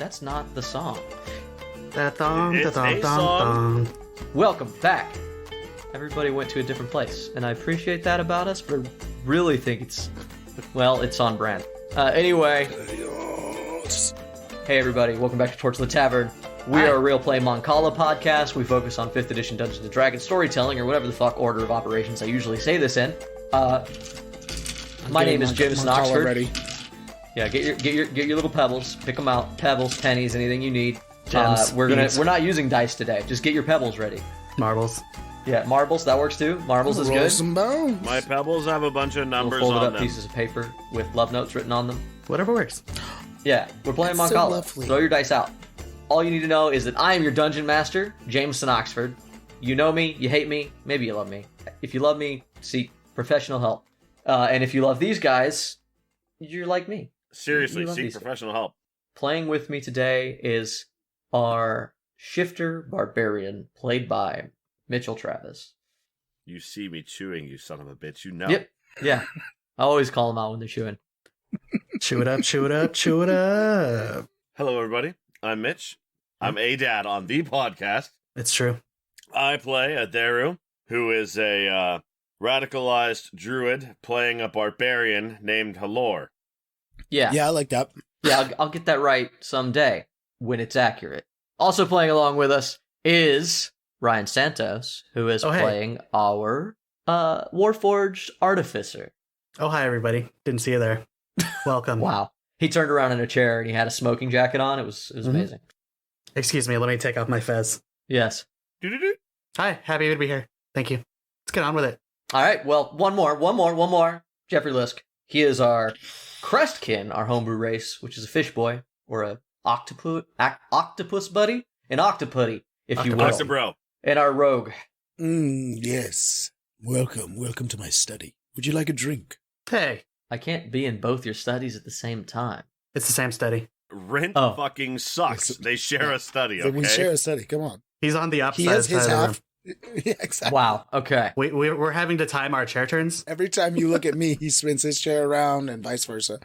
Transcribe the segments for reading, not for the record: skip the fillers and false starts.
That's not the song. That thong, It's da a thong, song. thong. Welcome back. Everybody went to a different place, and I appreciate that about us, but I really think it's on brand. Anyway, hey everybody, welcome back to Torchlit Tavern. We are a Real Play Moncala podcast. We focus on 5th edition Dungeons & Dragons storytelling, or whatever the fuck order of operations I usually say this in. My name is Jameson, Oxford. Ready. Yeah, get your little pebbles. Pick them out. Pebbles, pennies, anything you need. Gems, we're not using dice today. Just get your pebbles ready. Marbles. Yeah, marbles, that works too. Marbles is good. Some bones. My pebbles have a bunch of numbers Folded on up them. pieces of paper with love notes written on them. Whatever works. Yeah, we're playing That's so Moncala. lovely. Throw your dice out. All you need to know is that I am your dungeon master, Jameson Oxford. You know me, you hate me, maybe you love me. If you love me, seek professional help. And if you love these guys, you're like me. Seriously, You love seek these professional help. Playing with me today is our shifter barbarian, played by Mitchell Travis. You see me chewing, you son of a bitch. You know. Yep. Yeah. I always call them out when they're chewing. Chew it up, chew it up, chew it up. Hello, everybody. I'm Mitch. I'm A-Dad on the podcast. It's true. I play a Deru, who is a radicalized druid playing a barbarian named Halor. Yeah. Yeah, I like that. Yeah, I'll get that right someday when it's accurate. Also playing along with us is Ryan Santos, who is playing our Warforged Artificer. Oh, hi, everybody. Didn't see you there. Welcome. Wow. He turned around in a chair and he had a smoking jacket on. It was amazing. Excuse me, let me take off my fez. Yes. Do-do-do. Hi, happy to be here. Thank you. Let's get on with it. All right, well, one more. Jeffrey Lisk. He is our Crestkin, our homebrew race, which is a fish boy, or a octopus buddy? An octoputty, if you will. Octobro. And our rogue. Yes. Welcome to my study. Would you like a drink? Hey, I can't be in both your studies at the same time. it's the same study. Rent Oh. fucking sucks. They share a study, So okay? we share a study. Come on. He's on the opposite He has side his of the room. half. Yeah, exactly. Wow, okay. We're having to time our chair turns. Every time you look at me, he spins his chair around and vice versa.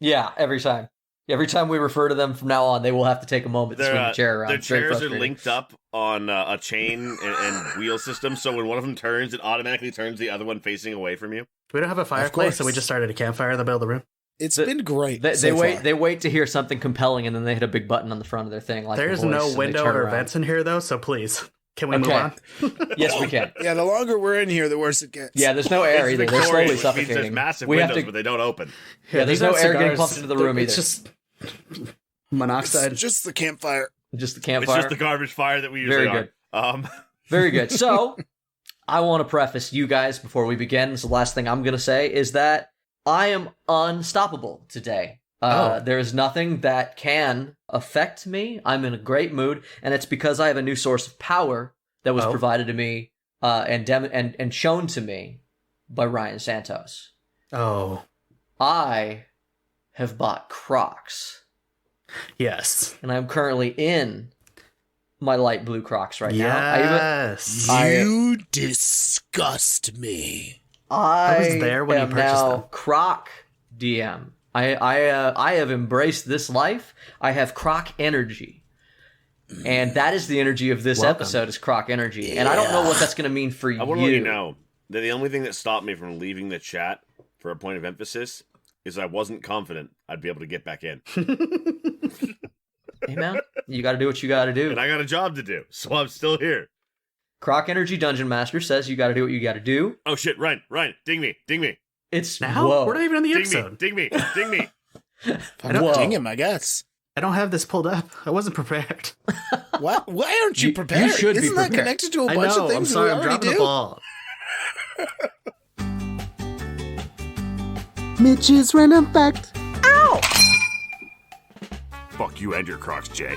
Yeah, every time. Every time we refer to them from now on, they will have to take a moment to swing the chair around. Their It's very chairs are frustrating. linked up on a chain and wheel system, so when one of them turns, it automatically turns the other one facing away from you. We don't have a fireplace, so we course. just started a campfire in the middle of the room. It's been great. They wait to hear something compelling, and then they hit a big button on the front of their thing. Like There's the voice, no and they window turn or around. vents in here, though, so please, can we Okay. move on? Yes, we can. Yeah, the longer we're in here, the worse it gets. Yeah, there's no air It's either. They're Victorian, slowly which means suffocating. there's massive we windows, have to. but they don't open. Yeah, there's no these air aren't getting cigars. pumped into the room It's either. just It's monoxide. just the campfire. Just the It's campfire. just the garbage fire that we usually Very are. good. Very good. So, I want to preface you guys before we begin. So the last thing I'm going to say is that I am unstoppable today. There is nothing that can affect me. I'm in a great mood, and it's because I have a new source of power that was provided to me and shown to me by Ryan Santos. Oh, I have bought Crocs, yes. and I'm currently in my light blue Crocs right now. Yes. You disgust me. I was there when you am purchased now them. Croc DM. I have embraced this life. I have Croc energy. And that is the energy of this Welcome. episode is Croc energy. And I don't know what that's going to mean for I you. want to let you know that the only thing that stopped me from leaving the chat for a point of emphasis is I wasn't confident I'd be able to get back in. Hey, man, you got to do what you got to do. And I got a job to do, so I'm still here. Croc Energy Dungeon Master says you got to do what you got to do. Oh shit, Ryan, ding me. It's Now? whoa. We're not even in the Ding episode. me. I don't Whoa. ding him, I guess. I don't have this pulled up. I wasn't prepared. What? Why aren't you You prepared? should be Isn't that prepared. connected to a I bunch know. of I'm things sorry. we I'm already dropping do? the ball. Mitch's random fact. Fuck you and your Crocs, Jay.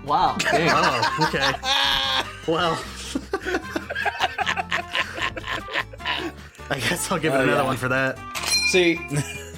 Wow. Dang. Oh, okay. Well, I guess I'll give it another one for that. See,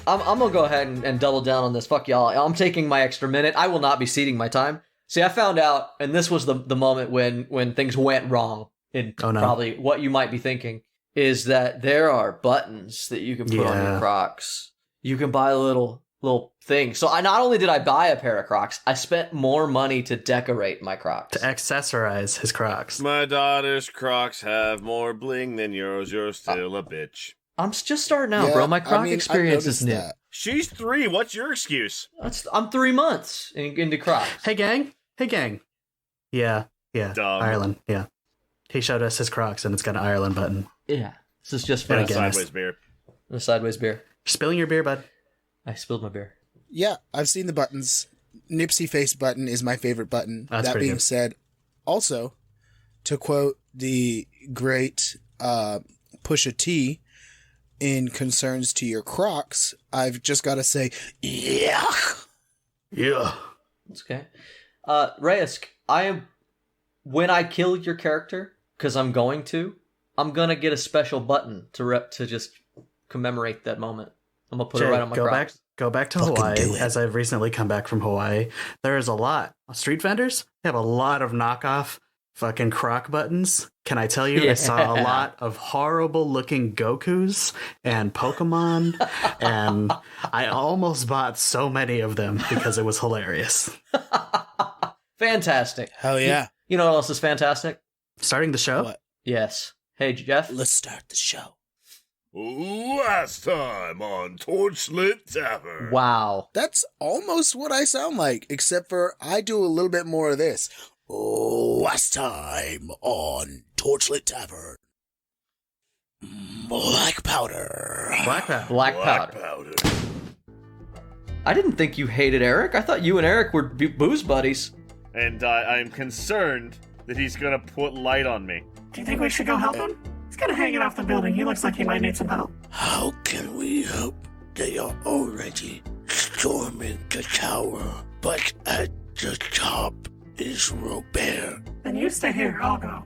I'm going to go ahead and double down on this. Fuck y'all. I'm taking my extra minute. I will not be ceding my time. See, I found out, and this was the moment when things went wrong, in Oh, no. probably what you might be thinking, is that there are buttons that you can put on your Yeah. Crocs. You can buy little little thing. So not only did I buy a pair of Crocs, I spent more money to decorate my Crocs. To accessorize his Crocs. My daughter's Crocs have more bling than yours. You're still a bitch. I'm just starting out, bro. My Croc experience is new. That. She's 3. What's your excuse? I'm 3 months into Crocs. Hey, gang. Yeah. Dumb. Ireland, yeah. He showed us his Crocs, and it's got an Ireland button. Yeah. This is just for And a a Guinness. Sideways beer. sideways beer. Spilling your beer, bud. I spilled my beer. Yeah, I've seen the buttons. Nipsey face button is my favorite button. That's that pretty being good. said, also, to quote the great Pusha T in concerns to your Crocs, I've just got to say, yeah. Yeah. That's okay. Reyes, when I kill your character, because I'm going to get a special button to just commemorate that moment. I'm going to put it right on my Crocs. Go back to Fucking do Hawaii, it. as I've recently come back from Hawaii. There is a lot. Street vendors have a lot of knockoff fucking Croc buttons. Can I tell you, I saw a lot of horrible looking Gokus and Pokemon, and I almost bought so many of them because it was hilarious. Fantastic. Hell yeah. You know what else is fantastic? Starting the show? What? Yes. Hey, Jeff. Let's start the show. Last time on Torchlit Tavern. Wow. That's almost what I sound like, except for I do a little bit more of this. Last time on Torchlit Tavern. Blackpowder. Black powder. Powder. I didn't think you hated Eric. I thought you and Eric were booze buddies. And I'm concerned that he's gonna put light on me. Do you think we should go help him? He's gonna hang it off the building. He looks like he might need some help. How can we help? They are already storming the tower, but at the top is Robert. Then you stay here. I'll go.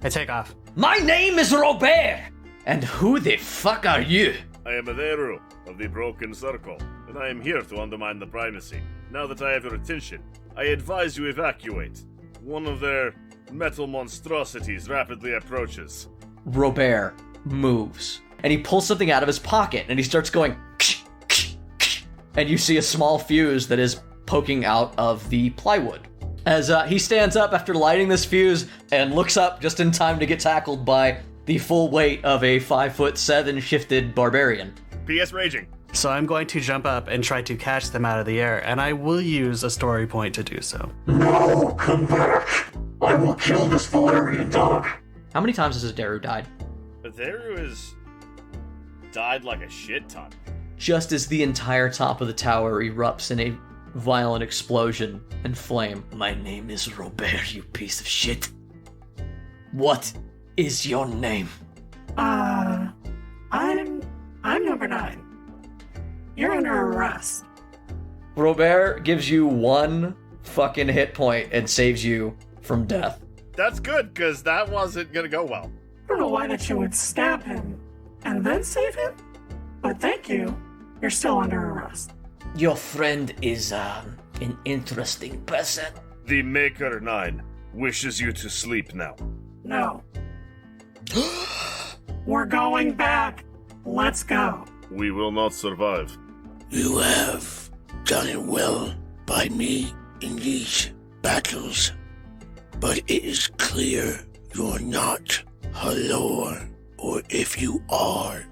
I take off. My name is Robert! And who the fuck are you? I am a hero of the Broken Circle, and I am here to undermine the primacy. Now that I have your attention, I advise you evacuate. One of their metal monstrosities rapidly approaches. Robert moves. And he pulls something out of his pocket, and he starts going... And you see a small fuse that is poking out of the plywood. As he stands up after lighting this fuse and looks up just in time to get tackled by the full weight of a 5'7" shifted barbarian. PS raging. So I'm going to jump up and try to catch them out of the air, and I will use a story point to do so. No, come back. I will kill this Valarian dog. How many times has Daru died? Theru has died like a shit ton. Just as the entire top of the tower erupts in a violent explosion and flame. My name is Robert, you piece of shit. What is your name? I'm number 9. You're under arrest. Robert gives you 1 fucking hit point and saves you from death. That's good, because that wasn't gonna go well. I don't know why that you would stab him and then save him, but thank you. You're still under arrest. Your friend is an interesting person. The Maker 9 wishes you to sleep now. No. We're going back. Let's go. We will not survive. You have done it well by me in these battles, but it is clear you're not Halor, or if you are,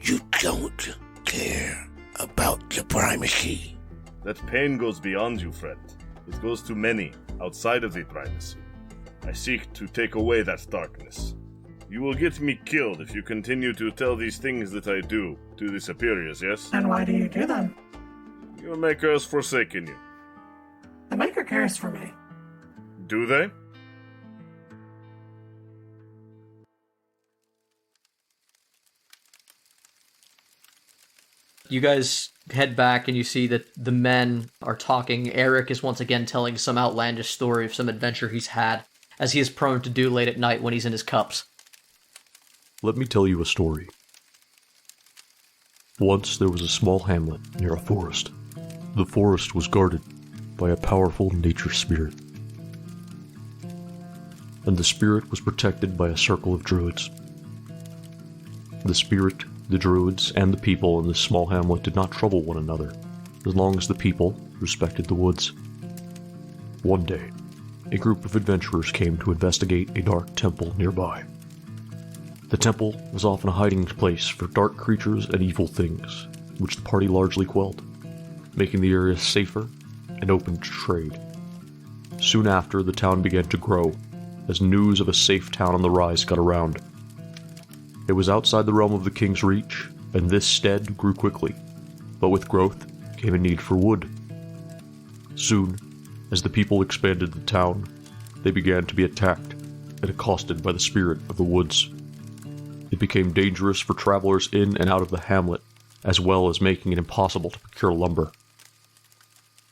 you don't care about the primacy. That pain goes beyond you, friend. It goes to many outside of the primacy. I seek to take away that darkness. You will get me killed if you continue to tell these things that I do to the superiors, yes? And why do you do them? Your maker has forsaken you. The Maker cares for me. Do they? You guys head back and you see that the men are talking. Eric is once again telling some outlandish story of some adventure he's had, as he is prone to do late at night when he's in his cups. Let me tell you a story. Once there was a small hamlet near a forest. The forest was guarded by a powerful nature spirit. And the spirit was protected by a circle of druids. The spirit, the druids, and the people in this small hamlet did not trouble one another. as long as the people respected the woods. One day, a group of adventurers came to investigate a dark temple nearby. The temple was often a hiding place for dark creatures and evil things, which the party largely quelled, making the area safer and open to trade. Soon after, the town began to grow, as news of a safe town on the rise got around. It was outside the realm of the king's reach, and this stead grew quickly, but with growth came a need for wood. Soon, as the people expanded the town, they began to be attacked and accosted by the spirit of the woods. It became dangerous for travelers in and out of the hamlet, as well as making it impossible to procure lumber.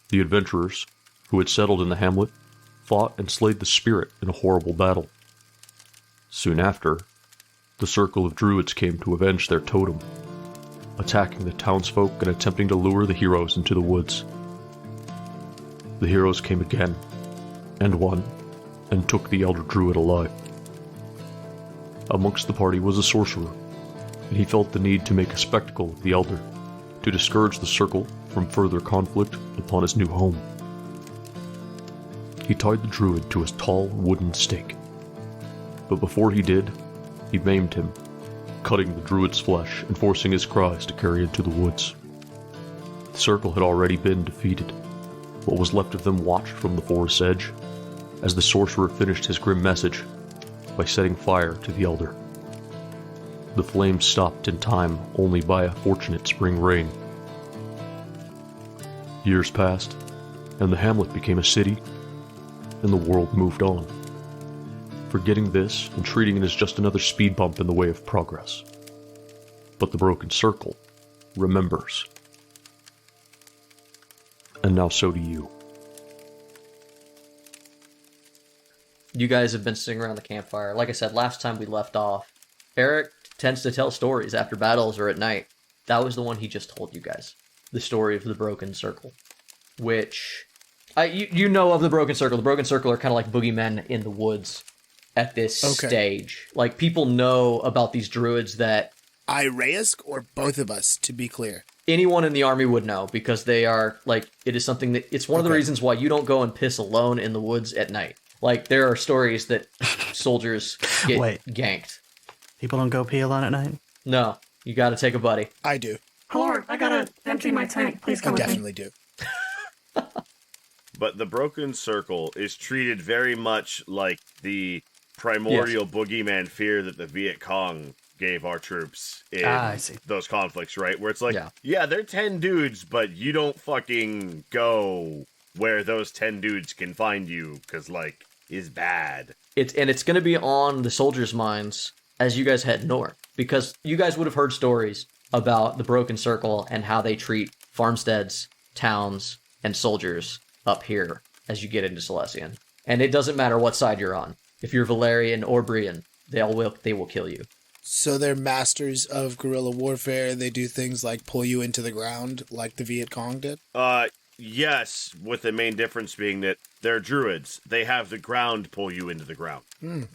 The adventurers, who had settled in the hamlet, fought and slayed the spirit in a horrible battle. Soon after, the circle of druids came to avenge their totem, attacking the townsfolk and attempting to lure the heroes into the woods. The heroes came again, and won, and took the elder druid alive. Amongst the party was a sorcerer, and he felt the need to make a spectacle of the elder, to discourage the circle from further conflict upon his new home. He tied the druid to a tall wooden stake, but before he did, he maimed him, cutting the druid's flesh and forcing his cries to carry into the woods. The circle had already been defeated. What was left of them watched from the forest's edge, as the sorcerer finished his grim message by setting fire to the elder. The flames stopped in time only by a fortunate spring rain. Years passed, and the hamlet became a city, and the world moved on, forgetting this and treating it as just another speed bump in the way of progress. But the broken circle remembers. And now so do you. You guys have been sitting around the campfire. Like I said, last time we left off, Eric tends to tell stories after battles or at night. That was the one he just told you guys. The story of the broken circle. Which, you know of the broken circle. The broken circle are kind of like boogeymen in the woods at this stage. Like, people know about these druids that... Reyes, or both of us, to be clear? Anyone in the army would know, because they are, like, it is something that... It's one of the reasons why you don't go and piss alone in the woods at night. Like, there are stories that soldiers get ganked. People don't go pee alone at night? No, you gotta take a buddy. I do. Lord, I gotta empty my tank. Please come with me. Definitely do. But the broken circle is treated very much like the primordial boogeyman fear that the Viet Cong gave our troops in those conflicts, right? Where it's like, yeah, they're 10 dudes, but you don't fucking go where those 10 dudes can find you, because, like, is bad. It's going to be on the soldiers' minds as you guys head north, because you guys would have heard stories about the Broken Circle and how they treat farmsteads, towns, and soldiers up here as you get into Celestian. And it doesn't matter what side you're on. If you're Valarian or Brian, they will kill you. So they're masters of guerrilla warfare. They do things like pull you into the ground, like the Viet Cong did? Yes, with the main difference being that they're druids. They have the ground pull you into the ground.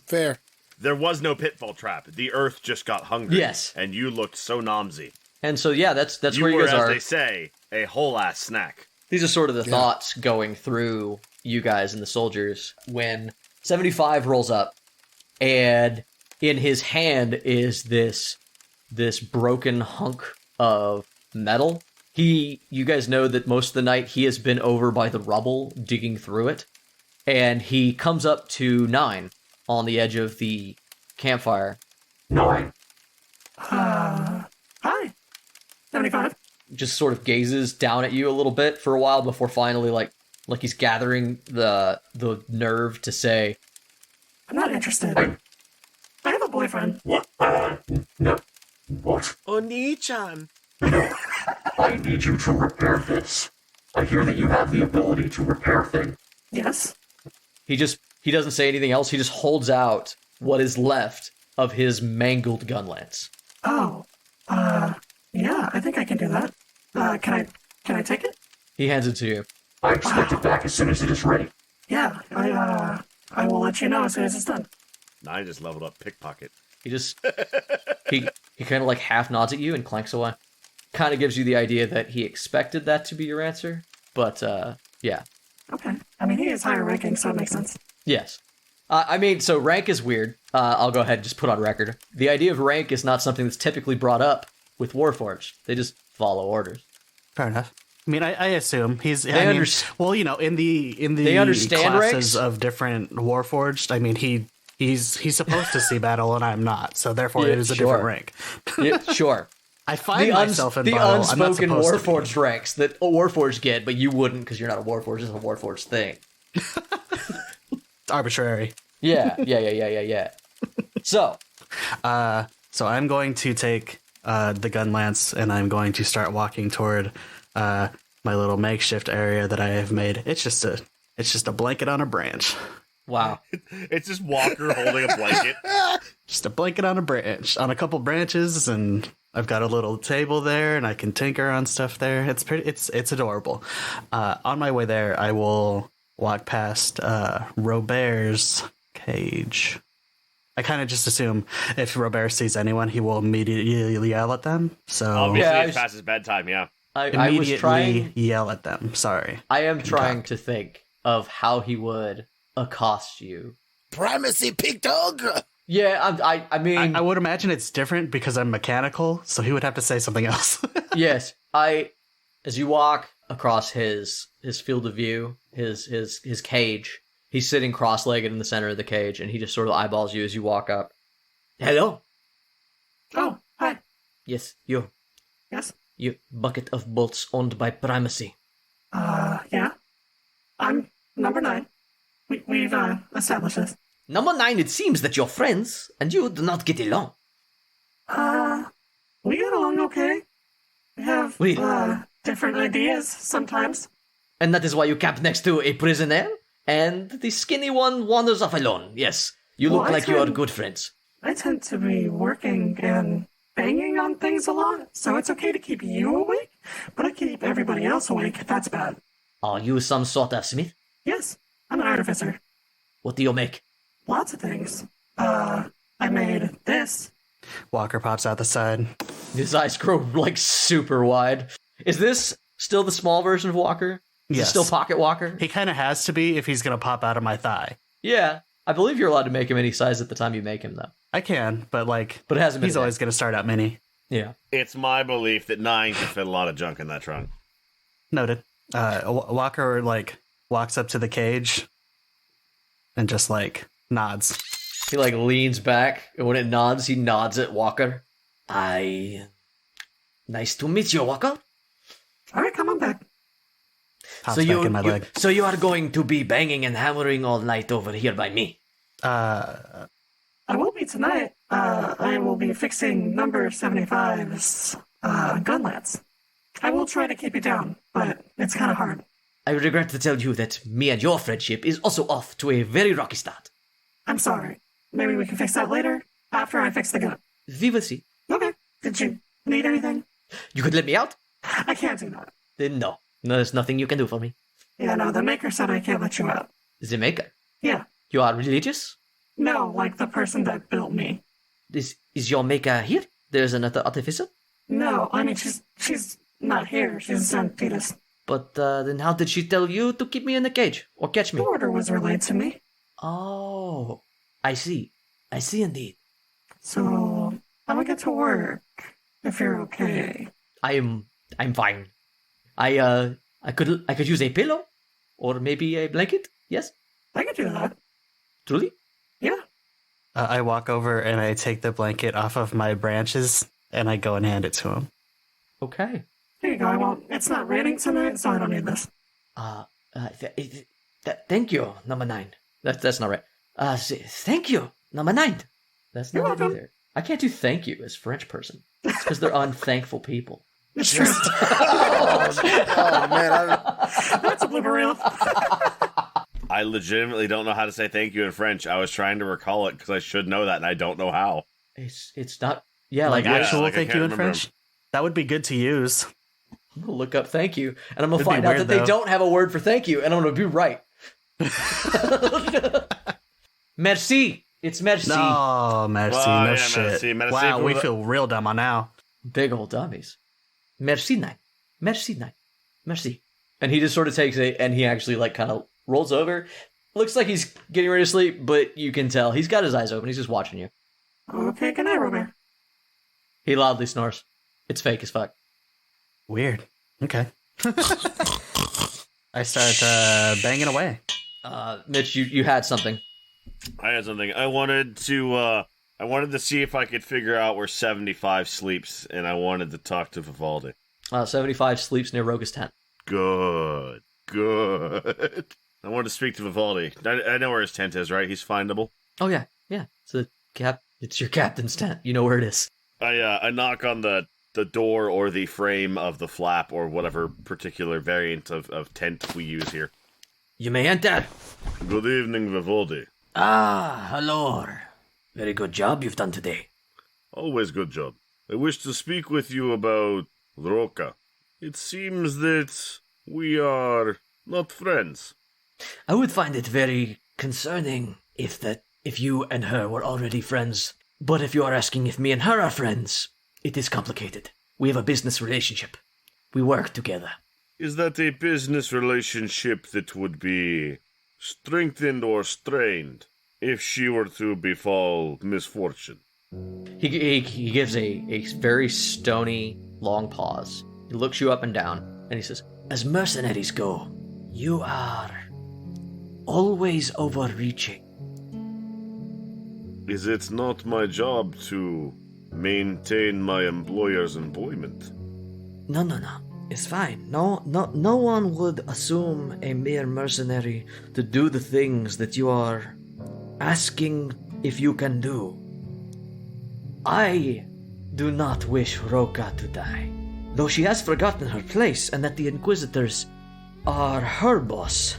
Fair. There was no pitfall trap. The earth just got hungry. Yes. And you looked so nomsy. And so, yeah, that's you where you were, guys are. as they say, a whole-ass snack. These are sort of the thoughts going through you guys and the soldiers when 75 rolls up, and in his hand is this broken hunk of metal. You guys know that most of the night he has been over by the rubble, digging through it, and he comes up to 9 on the edge of the campfire. 9. Hi. 75. Just sort of gazes down at you a little bit for a while before finally, like he's gathering the nerve to say, I'm not interested. I have a boyfriend. What? No. What? Oni-chan. I need you to repair this. I hear that you have the ability to repair things. Yes. He doesn't say anything else. He just holds out what is left of his mangled gun lance. Oh. Yeah, I think I can do that. Can I take it? He hands it to you. I expect it back as soon as it is ready. Yeah, I will let you know as soon as it's done. 9 just leveled up pickpocket. He just he kind of like half nods at you and clanks away. kind of gives you the idea that he expected that to be your answer. But, yeah. Okay. I mean, he is higher ranking, so it makes sense. Yes. I mean, so rank is weird. I'll go ahead and just put on record. The idea of rank is not something that's typically brought up with Warforged. They just follow orders. Fair enough. I mean, I assume he's. Well, in the they understand classes ranks? of different Warforged, I mean, he's supposed to see battle, and I'm not, so therefore it is a different rank. Yeah, sure. I find myself in the battle. unspoken I'm not supposed Warforged ranks that Warforged get, but you wouldn't because you're not a Warforged. It's a Warforged thing. It's arbitrary. Yeah. So I'm going to take the gun lance, and I'm going to start walking toward my little makeshift area that I have made. It's just a blanket on a branch. Wow. It's just Walker holding a blanket. Just a blanket on a branch, on a couple branches, and I've got a little table there, and I can tinker on stuff there. It's adorable. On my way there, I will walk past Robert's cage. I kind of just assume if Robert sees anyone, he will immediately yell at them. So obviously, it's past his bedtime. Yeah, I was trying yell at them. Sorry, I am trying to think of how he would accost you. Primacy, pig dog. Yeah, I mean, I would imagine it's different because I'm mechanical, so he would have to say something else. Yes, as you walk across his field of view, his cage. He's sitting cross-legged in the center of the cage, and he just sort of eyeballs you as you walk up. Hello? Oh, hi. Yes, you. Yes? You bucket of bolts owned by Primacy. Yeah. I'm number 9. We've established this. Number 9, it seems that you're friends, and you do not get along. We get along okay. We have, different ideas sometimes. And that is why you camp next to a prisoner? And the skinny one wanders off alone. Yes, you look like you are good friends. I tend to be working and banging on things a lot, so it's okay to keep you awake, but I keep everybody else awake if that's bad. Are you some sort of smith? Yes, I'm an artificer. What do you make? Lots of things. I made this. Walker pops out the side. His eyes grow, super wide. Is this still the small version of Walker? Is Yes. it still Pocket Walker? He kind of has to be if he's going to pop out of my thigh. Yeah. I believe you're allowed to make him any size at the time you make him, though. I can, but But it hasn't been he's always going to start out mini. Yeah. it's my belief that 9 can fit a lot of junk in that trunk. Noted. Walker, walks up to the cage and just, nods. He, leans back, and when it nods, he nods at Walker. Nice to meet you, Walker. All right, come on back. Pops back in my leg. So you are going to be banging and hammering all night over here by me? I won't be tonight. I will be fixing number 75's gun lance. I will try to keep you down, but it's kind of hard. I regret to tell you that me and your friendship is also off to a very rocky start. I'm sorry. Maybe we can fix that later, after I fix the gun. Vivaldi. Okay. Did you need anything? You could let me out? I can't do that. Then no. There's nothing you can do for me. Yeah, no, the maker said I can't let you out. The maker? Yeah. You are religious? No, like the person that built me. Is your maker here? There's another artificer? No, I mean, she's not here. She's in Fetus. But then how did she tell you to keep me in the cage? Or catch me? The order was relayed to me. Oh, I see. I see indeed. So, I'm gonna get to work, if you're okay. I'm fine. I could use a pillow? Or maybe a blanket? Yes? I could do that. Truly? Yeah. I walk over and I take the blanket off of my branches and I go and hand it to him. Okay. Here you go. It's not raining tonight, so I don't need this. Thank you, number 9. That's not right. Thank you, number 9. That's You're not it welcome. either. I can't do thank you as French person. It's because they're unthankful people. It's true. Oh man, That's a blooper reel. I legitimately don't know how to say thank you in French. I was trying to recall it because I should know that, and I don't know how. It's not. Yeah, Actual I thank can't you in remember. French? That would be good to use. I'm gonna look up thank you, and I'm gonna It'd be find out weird, that they though. don't have a word for thank you, and I'm gonna be right. Merci. It's merci. No, merci, Oh, no yeah, shit. merci Wow, for we the- feel real dumb on now. Big old dummies. Merci, knight. Merci, knight. Merci. And he just sort of takes it, and he actually, like, kind of rolls over. Looks like he's getting ready to sleep, but you can tell. He's got his eyes open. He's just watching you. Okay, good night, Robert. He loudly snores. It's fake as fuck. Weird. Okay. I start banging away. Mitch, you had something. I had something. I wanted to see if I could figure out where 75 sleeps, and I wanted to talk to Vivaldi. 75 sleeps near Roga's tent. Good. I wanted to speak to Vivaldi. I know where his tent is, right? He's findable. Oh, yeah. It's your captain's tent. You know where it is. I knock on the door or the frame of the flap or whatever particular variant of tent we use here. You may enter. Good evening, Vivaldi. Ah, hello. Very good job you've done today. Always good job. I wish to speak with you about Roca. It seems that we are not friends. I would find it very concerning if you and her were already friends. But if you are asking if me and her are friends, it is complicated. We have a business relationship. We work together. Is that a business relationship that would be strengthened or strained if she were to befall misfortune? He gives a very stony, long pause. He looks you up and down, and he says, as mercenaries go, you are always overreaching. Is it not my job to maintain my employer's employment? No. It's fine. No one would assume a mere mercenary to do the things that you are asking if you can do. I do not wish Roca to die, though she has forgotten her place and that the Inquisitors are her boss.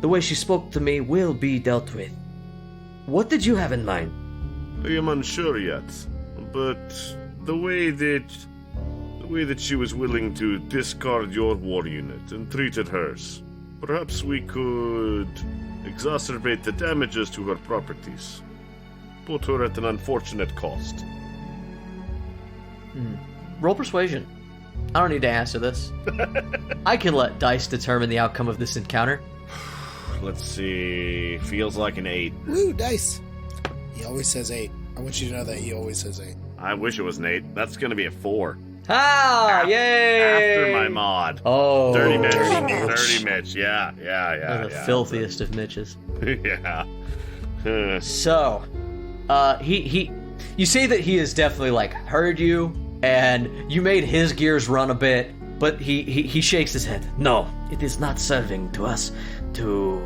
The way she spoke to me will be dealt with. What did you have in mind? I am unsure yet, but the way that she was willing to discard your war unit and treated hers, perhaps we could exacerbate the damages to her properties. Put her at an unfortunate cost. Roll persuasion. I don't need to answer this. I can let dice determine the outcome of this encounter. Let's see. Feels like an 8. Woo, dice. He always says 8. I want you to know that he always says 8. I wish it was an 8. That's going to be a 4. Ah, yay! After my mod. Oh, Dirty Mitch. Dirty Mitch. Dirty Mitch. Yeah. The filthiest of Mitches. Yeah. So, you say that he has definitely, like, heard you, and you made his gears run a bit, but he shakes his head. No, it is not serving to us to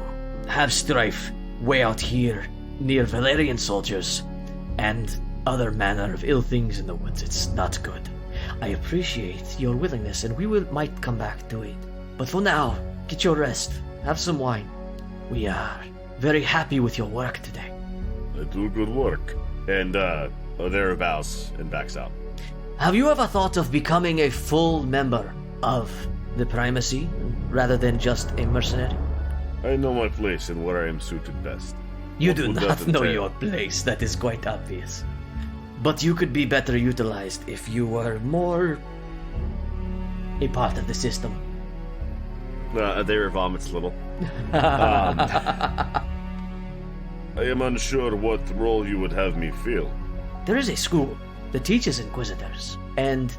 have strife way out here near Valarian soldiers and other manner of ill things in the woods. It's not good. I appreciate your willingness, and we might come back to it. But for now, get your rest. Have some wine. We are very happy with your work today. I do good work. And, there bows and backs out. Have you ever thought of becoming a full member of the primacy, rather than just a mercenary? I know my place and where I am suited best. You What do would not that know entail? your place, that is quite obvious. But you could be better utilized if you were more a part of the system. There vomits a little. I am unsure what role you would have me fill. There is a school that teaches Inquisitors, and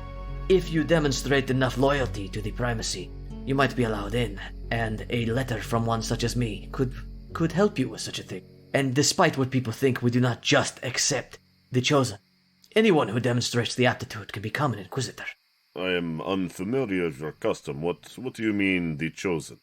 if you demonstrate enough loyalty to the primacy, you might be allowed in, and a letter from one such as me could help you with such a thing. And despite what people think, we do not just accept the chosen. Anyone who demonstrates the aptitude can become an Inquisitor. I am unfamiliar with your custom. What do you mean, the chosen?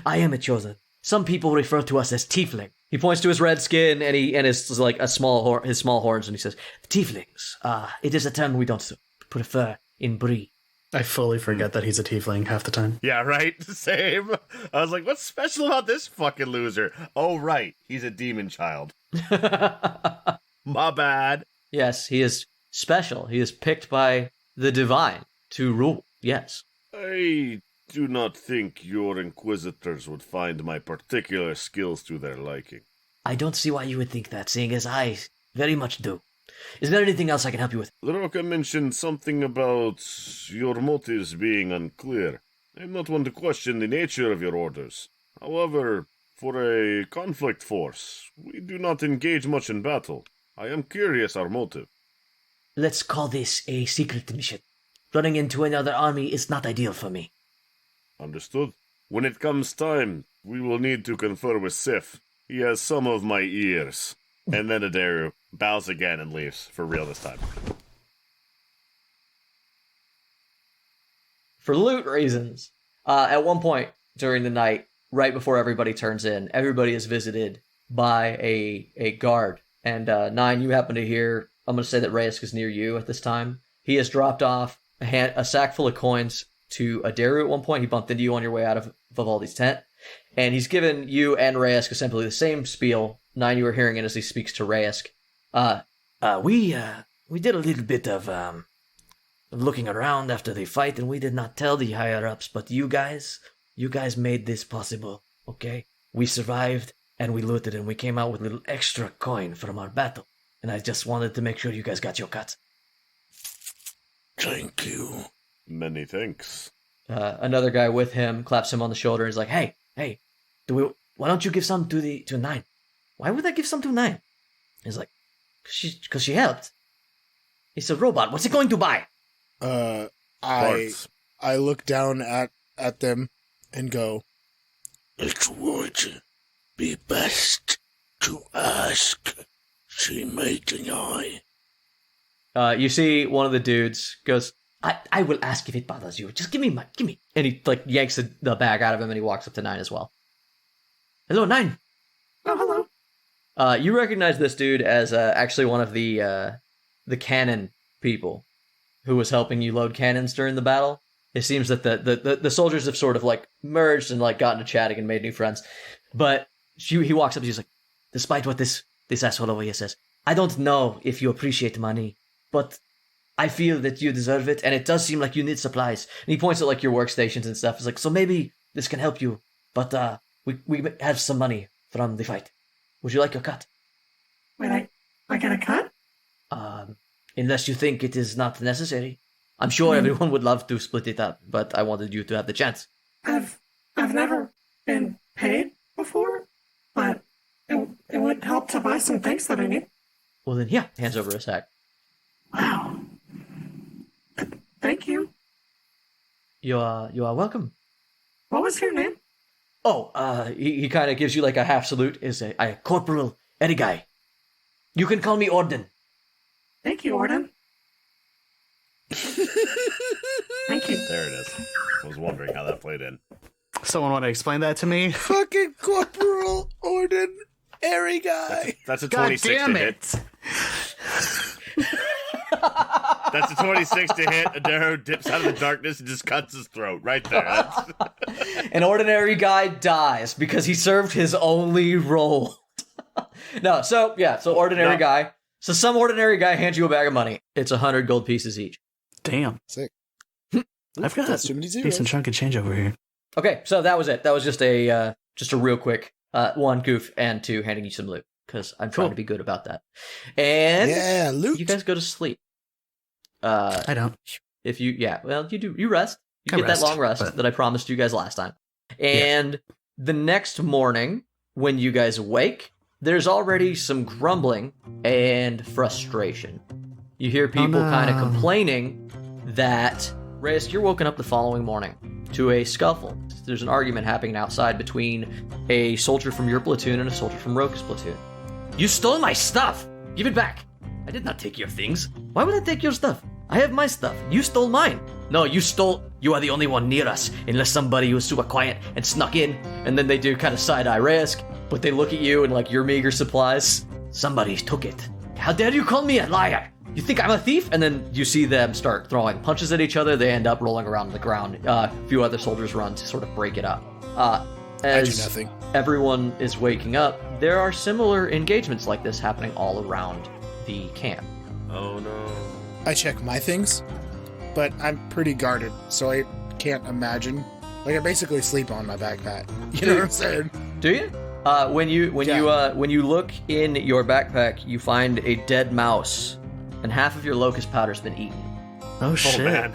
I am a chosen. Some people refer to us as tiefling. He points to his red skin and his like his small horns, and he says, "Tieflings. It is a term we don't prefer in Bree." I fully forget that he's a tiefling half the time. Yeah, right? Same. I was like, what's special about this fucking loser? Oh, right. He's a demon child. My bad. Yes, he is special. He is picked by the divine to rule. Yes. I do not think your inquisitors would find my particular skills to their liking. I don't see why you would think that, seeing as I very much do. Is there anything else I can help you with? Laroka mentioned something about your motives being unclear. I am not one to question the nature of your orders. However, for a conflict force, we do not engage much in battle. I am curious our motive. Let's call this a secret mission. Running into another army is not ideal for me. Understood. When it comes time, we will need to confer with Sif. He has some of my ears. And then Adaru bows again and leaves, for real this time. For loot reasons, at one point during the night, right before everybody turns in, everybody is visited by a guard. And 9, you happen to hear, I'm going to say that Reyes is near you at this time. He has dropped off a sack full of coins to Adaru at one point. He bumped into you on your way out of Vivaldi's tent. And he's given you and Reyes simply the same spiel. 9, you are hearing it as he speaks to Reyes. We did a little bit of looking around after the fight, and we did not tell the higher-ups, but you guys made this possible, okay? We survived, and we looted, and we came out with a little extra coin from our battle. And I just wanted to make sure you guys got your cut. Thank you. Many thanks. Another guy with him claps him on the shoulder and is like, hey, why don't you give some to 9? Why would I give some to 9? He's like, because she helped. He's a robot. What's he going to buy? I look down at them and go, It would be best to ask. She may deny. You see one of the dudes goes, I will ask if it bothers you. Just give me. And he yanks the bag out of him and he walks up to 9 as well. Hello, 9. Oh, hello. You recognize this dude as actually one of the cannon people who was helping you load cannons during the battle. It seems that the soldiers have sort of merged and gotten to chatting and made new friends. But he walks up and he's like, despite what this asshole over here says, I don't know if you appreciate money, but I feel that you deserve it, and it does seem like you need supplies. And he points at your workstations and stuff. He's like, so maybe this can help you, but we have some money from the fight. Would you like your cut? Wait, I get a cut? Unless you think it is not necessary. I'm sure everyone would love to split it up, but I wanted you to have the chance. I've never been paid before, but it would help to buy some things that I need. Well then, yeah, hands over a sack. Wow. Thank you. You are welcome. What was your name? Oh, he kind of gives you a half salute. Is a Corporal Erigai. You can call me Orden. Thank you, Orden. Thank you. There it is. I was wondering how that played in. Someone want to explain that to me? fucking Corporal Orden, airy guy. That's a God 26 damn to it! hit. That's a 26 to hit. Adaro dips out of the darkness and just cuts his throat right there. An ordinary guy dies because he served his only role. No, so ordinary guy. So some ordinary guy hands you a bag of money. It's 100 gold pieces each. Damn. Sick. I've got That's too many a zeros. decent chunk of change over here. Okay, so that was it. That was just a real quick 1 goof and 2 handing you some loot because I'm trying to be good about that. And Yeah, loot. you guys go to sleep. I don't. If you, you do. You rest. You I get rest, that long rest but- that I promised you guys last time. And the next morning, when you guys awake, there's already some grumbling and frustration. You hear people kind of complaining that, Reyes, you're woken up the following morning to a scuffle. There's an argument happening outside between a soldier from your platoon and a soldier from Roka's platoon. You stole my stuff! Give it back! I did not take your things. Why would I take your stuff? I have my stuff. You stole mine. No, you stole... You are the only one near us, unless somebody was super quiet and snuck in. And then they do kind of side-eye Reyes, but they look at you and your meager supplies. Somebody took it. How dare you call me a liar? You think I'm a thief? And then you see them start throwing punches at each other. They end up rolling around on the ground. A few other soldiers run to sort of break it up. As I do nothing. Everyone is waking up, there are similar engagements like this happening all around the camp. Oh no. I check my things, but I'm pretty guarded, so I can't imagine. I basically sleep on my backpack. You know what I'm saying? Do you? When you look in your backpack, you find a dead mouse and half of your locust powder's been eaten. Oh shit! Oh man,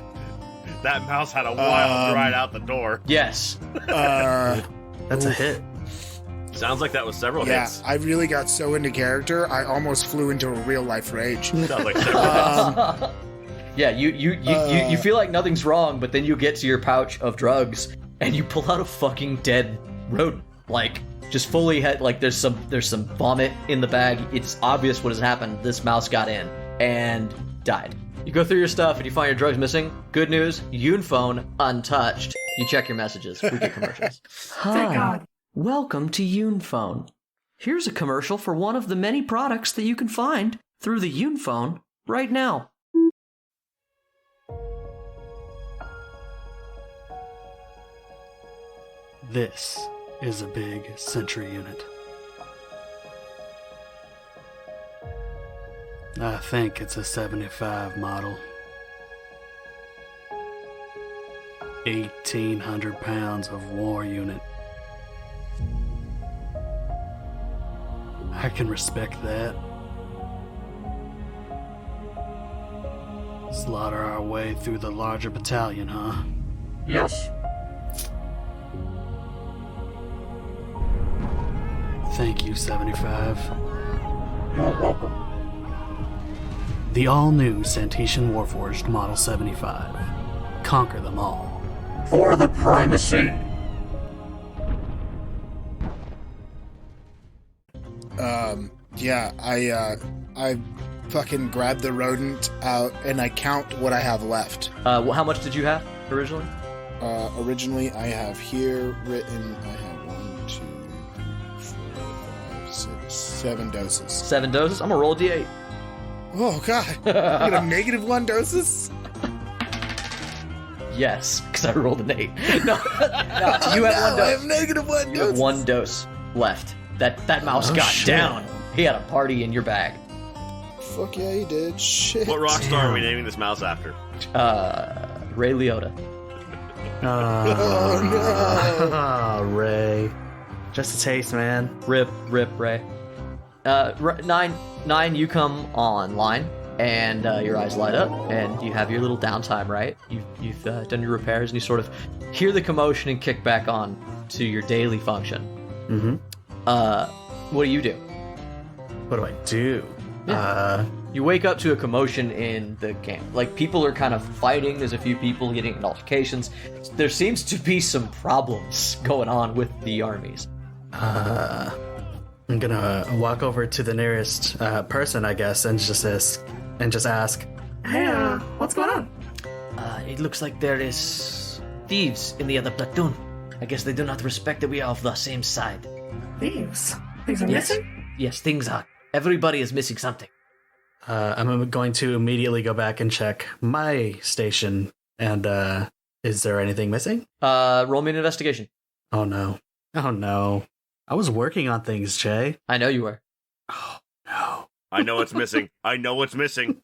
that mouse had a wild ride out the door. Yes. That's a hit. Sounds like that was several Yeah, hits. I really got so into character, I almost flew into a real life rage. Sounds like several hits. Yeah, you feel like nothing's wrong, but then you get to your pouch of drugs and you pull out a fucking dead rodent. Like, just fully like there's some vomit in the bag. It's obvious what has happened. This mouse got in and died. You go through your stuff and you find your drugs missing. Good news, Unphone untouched. You check your messages. We get commercials. Thank God. Welcome to Unphone. Here's a commercial for one of the many products that you can find through the Unphone right now. This is a big sentry unit. I think it's a 75 model. 1,800 pounds of war unit. I can respect that. Slaughter our way through the larger battalion, huh? Yes. Thank you, 75. You're welcome. The all-new Santetian Warforged Model 75. Conquer them all. For the primacy. Yeah, I fucking grab the rodent out and I count what I have left. How much did you have originally? Originally, I have here written, I have 1, 2, 4, 5, 6, 7 doses. 7 doses? I'm gonna roll a d8. Oh, God. You got a -1 doses? Yes, because I rolled an 8. No, you have 1 I dose. have -1 You have doses. 1 dose left. That mouse Oh, got shit. down. He had a party in your bag. Fuck yeah, he did. Shit. What rock star are we naming this mouse after? Ray Liotta. Oh, Ray. Just a taste, man. Rip, Ray. 9, you come online, and your eyes light up, and you have your little downtime, right? You've done your repairs, and you sort of hear the commotion and kick back on to your daily function. Mm-hmm. What do you do? What do I do? You wake up to a commotion in the camp. Like, people are kind of fighting. There's a few people getting in altercations. There seems to be some problems going on with the armies. I'm gonna walk over to the nearest person, I guess, and just ask. Hey, what's going on? It looks like there is thieves in the other platoon. I guess they do not respect that we are of the same side. Thieves. Things are Yes. missing? Yes, things are. Everybody is missing something. I'm going to immediately go back and check my station. And is there anything missing? Roll me an investigation. Oh no! I was working on things, Jay. I know you were. Oh no! I know what's missing. I know what's missing.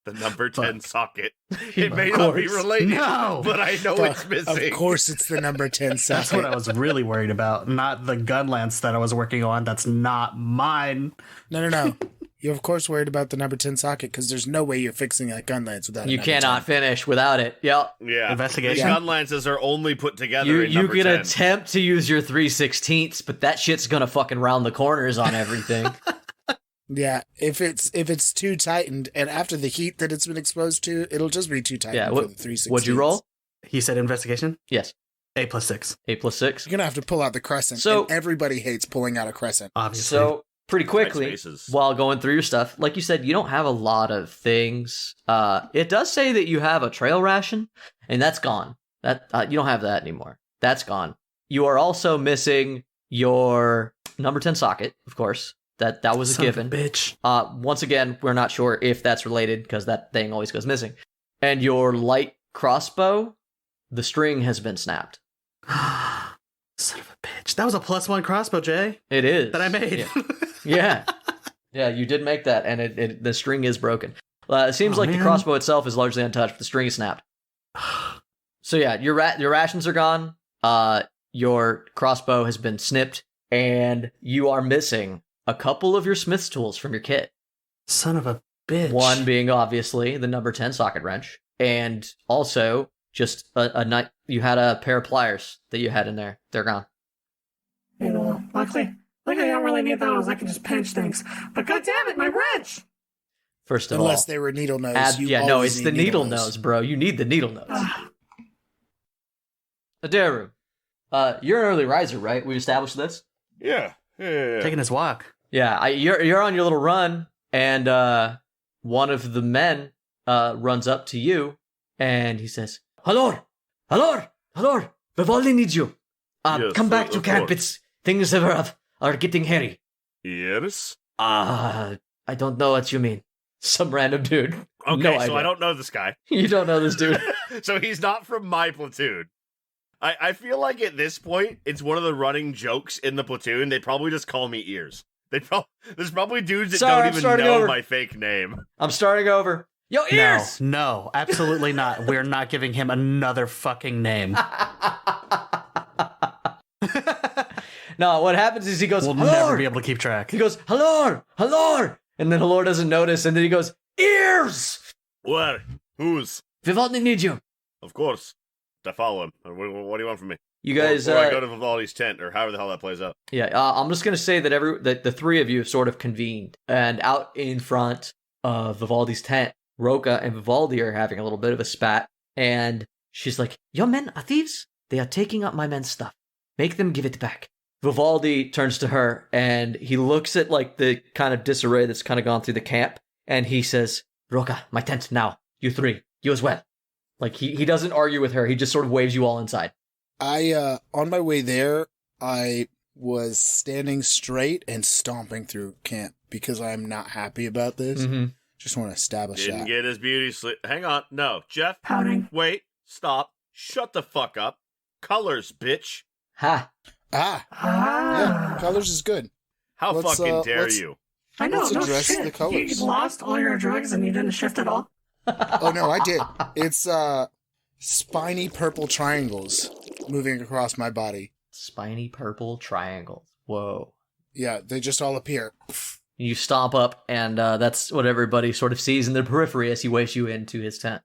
The number 10 socket. It Of may not be course. related, No. but I know it's missing. Of course, it's the number 10 That's socket. what I was really worried about, not the gun lance that I was working on. That's not mine. No. You're of course worried about the number 10 socket because there's no way you're fixing that gun lance without You a number cannot finish without it. Yep. Yeah. Investigation? The gun lances are only put together in You number can 10. attempt to use your 3/16, but that shit's gonna fucking round the corners on everything. 10. Yeah, if it's too tightened and after the heat that it's been exposed to, it'll just be too tightened Yeah, for the 316. What'd you roll? He said investigation? Yes. A plus 6. 8 plus 6. You're gonna have to pull out the crescent. So- and everybody hates pulling out a crescent. Obviously. So pretty quickly, spaces. while going through your stuff, like you said, you don't have a lot of things. It does say that you have a trail ration, and that's gone. That you don't have that anymore. That's gone. You are also missing your number 10 socket, of course. That was a Son of given. bitch. Once again, we're not sure if that's related because that thing always goes missing. And your light crossbow, the string has been snapped. Son of a bitch. That was a +1 crossbow, Jay, It is that I made. Yeah, yeah, you did make that, and the string is broken. It seems Oh, like the man. crossbow itself is largely untouched, but the string is snapped. So yeah, your rations are gone. Your crossbow has been snipped, and you are missing a couple of your smith's tools from your kit. Son of a bitch. One being obviously the number 10 socket wrench, and also just you had a pair of pliers that you had in there. They're gone. You know, luckily I don't really need those. I can just pinch things. But goddammit, my wrench! First of all, Unless they were needle nose. it's the needle nose, bro. You need the needle nose. Adaru, you're an early riser, right? We established this. Yeah. Taking his walk. Yeah, you're on your little run, and one of the men runs up to you, and he says, "Halor, Vivaldi needs you. Yes, Come back to camp. course. Things are getting hairy." Yes? I don't know what you mean. Some random dude. Okay, No so idea. I don't know this guy. You don't know this dude. So he's not from my platoon. I feel like at this point, it's one of the running jokes in the platoon. They probably just call me Ears. There's probably dudes that Sorry, I'm don't even starting know over. my fake name. I'm starting over. Yo, Ears! No, absolutely not. We're not giving him another fucking name. No, what happens is he goes, We'll "Halor!" never be able to keep track. He goes, "Halor! And then Halor doesn't notice, and then he goes, "Ears! Where? Whose? Vivaldi needs you." Of course. I follow him. What do you want from me? You guys, Or I go to Vivaldi's tent, or however the hell that plays out. yeah, I'm just gonna say that the three of you have sort of convened, and out in front of Vivaldi's tent, Roca and Vivaldi are having a little bit of a spat, and she's like, "Your men are thieves. They are taking up my men's stuff. Make them give it back." Vivaldi turns to her, and he looks at like the kind of disarray that's kind of gone through the camp, and he says, "Roca, my tent now. You three, you as well." Like he doesn't argue with her. He just sort of waves you all inside. On my way there, I was standing straight and stomping through camp because I'm not happy about this. Mm-hmm. Just want to establish Didn't that. get his beauty sleep. Hang on. No. Jeff, Pouting. wait. Stop. Shut the fuck up. Colors, bitch. Ha! Yeah, Ah. colors is good. How Let's, fucking dare let's- you? I know, Let's no address shit. the colors. You lost all your drugs and you didn't shift at all? Oh no, I did. It's spiny purple triangles moving across my body. Spiny purple triangles. Whoa. Yeah, they just all appear. You stomp up, and that's what everybody sort of sees in the periphery as he waves you into his tent.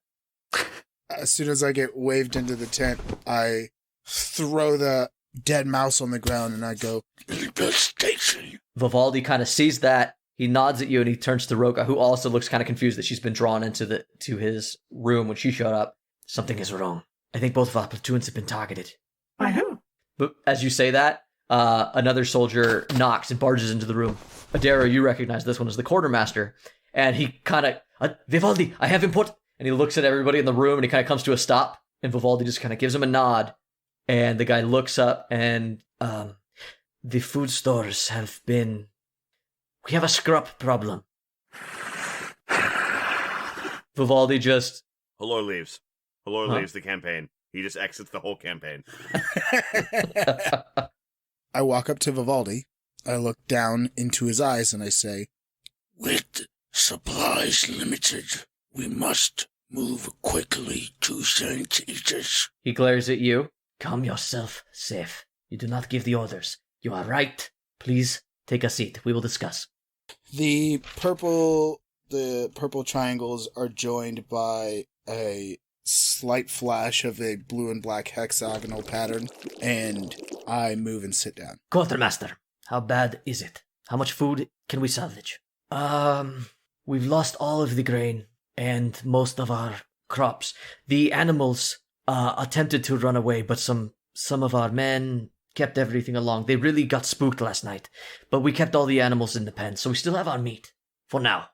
As soon as I get waved into the tent, I throw the dead mouse on the ground and I go, Infestation. Vivaldi kind of sees that. He nods at you, and he turns to Roca, who also looks kind of confused that she's been drawn into to his room when she showed up. "Something is wrong. I think both of our platoons have been targeted." By who? But as you say that, another soldier knocks and barges into the room. Adara, you recognize this one as the quartermaster, and he kind of, "Vivaldi, I have import." And he looks at everybody in the room, and he kind of comes to a stop, and Vivaldi just kind of gives him a nod, and the guy looks up, and the food stores have been... We have a scrap problem. Vivaldi just... Halor leaves. Halor leaves the campaign. He just exits the whole campaign. I walk up to Vivaldi, I look down into his eyes and I say, With supplies limited, we must move quickly to Santos. He glares at you. "Calm yourself, safe. You do not give the orders. You are right. Please take a seat. We will discuss." the purple triangles are joined by a slight flash of a blue and black hexagonal pattern, and I move and sit down. Quartermaster, how bad is it? How much food can we salvage? We've lost all of the grain and most of our crops. The animals attempted to run away, but some of our men kept everything along. They really got spooked last night, but we kept all the animals in the pen, so we still have our meat. For now.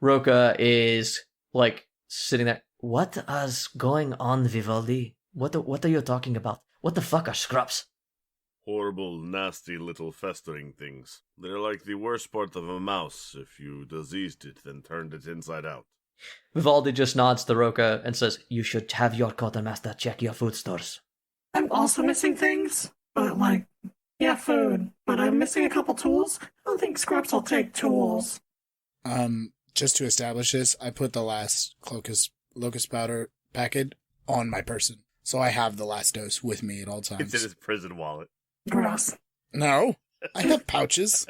Roca is, like, sitting there. "What is going on, Vivaldi? What are you talking about? What the fuck are scraps?" Horrible, nasty little festering things. They're like the worst part of a mouse if you diseased it, then turned it inside out. Vivaldi just nods to Roca and says, "You should have your quartermaster check your food stores." I'm also missing things, but yeah, food. But I'm missing a couple tools. I don't think scraps will take tools. Just to establish this, I put the last locust powder packet on my person. So I have the last dose with me at all times. It's in his prison wallet. Gross. No, I have pouches.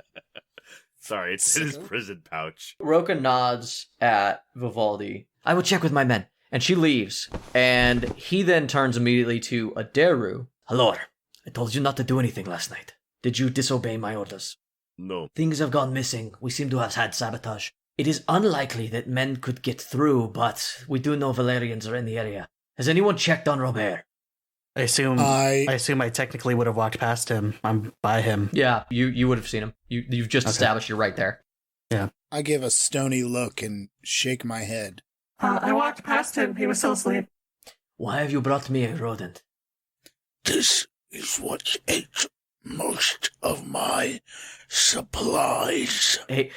Sorry, it's in his prison pouch. Roka nods at Vivaldi. I will check with my men. And she leaves. And he then turns immediately to Adaru. Hello. I told you not to do anything last night. Did you disobey my orders? No. Things have gone missing. We seem to have had sabotage. It is unlikely that men could get through, but we do know Valarians are in the area. Has anyone checked on Robert? I assume I technically would have walked past him. I'm by him. Yeah, you would have seen him. You've just established you're right there. Yeah. I give a stony look and shake my head. I walked past him. He was still asleep. Why have you brought me a rodent? This is what ate most of my supplies. Hey,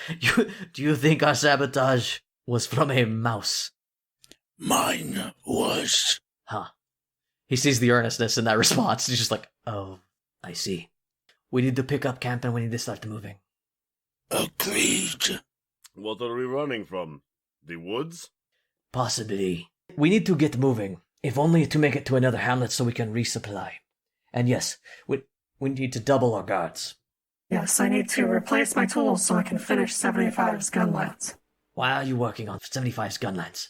do you think our sabotage was from a mouse? Mine was. Huh. He sees the earnestness in that response. He's just like, oh, I see. We need to pick up camp and we need to start moving. Agreed. What are we running from? The woods? Possibly. We need to get moving, if only to make it to another hamlet so we can resupply. And yes, we need to double our guards. Yes, I need to replace my tools so I can finish 75's gunlines. Why are you working on 75's gunlines?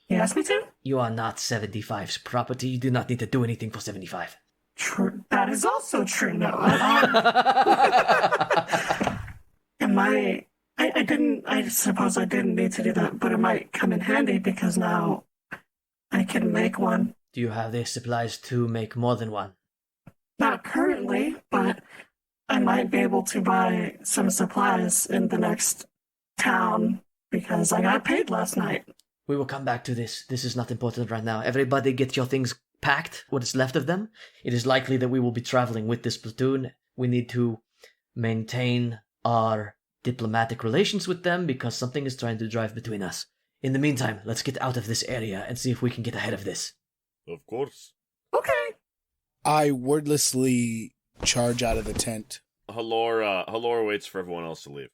You asked me to? You are not 75's property. You do not need to do anything for 75. True. That is also true. No. I suppose I didn't need to do that, but it might come in handy because now I can make one. Do you have the supplies to make more than one? Not currently, but I might be able to buy some supplies in the next town because I got paid last night. We will come back to this. This is not important right now. Everybody get your things packed, what is left of them. It is likely that we will be traveling with this platoon. We need to maintain our diplomatic relations with them because something is trying to drive between us. In the meantime, let's get out of this area and see if we can get ahead of this. Of course. Okay. I wordlessly charge out of the tent. Halor waits for everyone else to leave.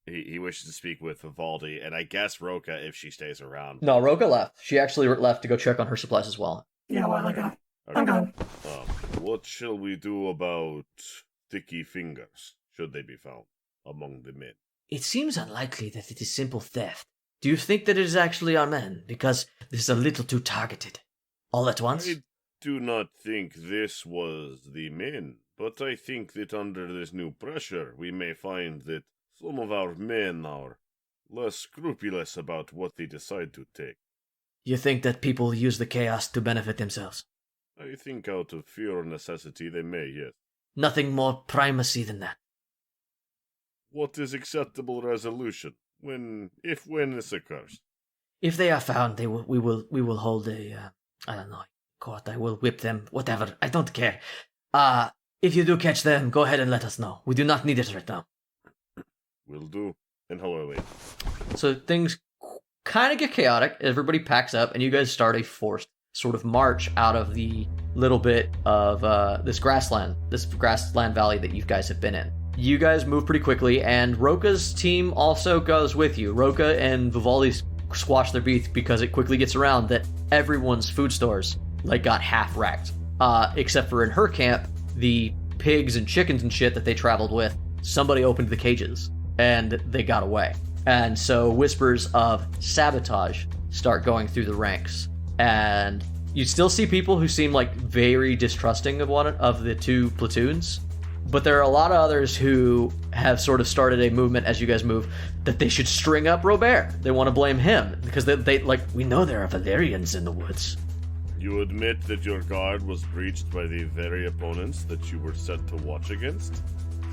He wishes to speak with Vivaldi, and I guess Roka if she stays around. No, Roka left. She actually left to go check on her supplies as well. Yeah, a while ago. I'm gone. What shall we do about sticky fingers, should they be found among the men? It seems unlikely that it is simple theft. Do you think that it is actually our men? Because this is a little too targeted. All at once? I do not think this was the men, but I think that under this new pressure, we may find that some of our men are less scrupulous about what they decide to take. You think that people use the chaos to benefit themselves? I think out of fear or necessity they may, yes. Nothing more primacy than that. What is acceptable resolution when this occurs? If they are found, we will hold a court. I will whip them. Whatever. I don't care. If you do catch them, go ahead and let us know. We do not need it right now. Will do. And how are we? So things kind of get chaotic. Everybody packs up, and you guys start a forced sort of march out of the little bit of this grassland valley that you guys have been in. You guys move pretty quickly, and Roka's team also goes with you. Roka and Vivaldi squash their beef because it quickly gets around that everyone's food stores got half wrecked, except for in her camp, the pigs and chickens and shit that they traveled with. Somebody opened the cages and they got away. And so whispers of sabotage start going through the ranks. And you still see people who seem very distrusting of the two platoons. But there are a lot of others who have sort of started a movement as you guys move that they should string up Robert. They want to blame him because they we know there are Valarians in the woods. You admit that your guard was breached by the very opponents that you were set to watch against?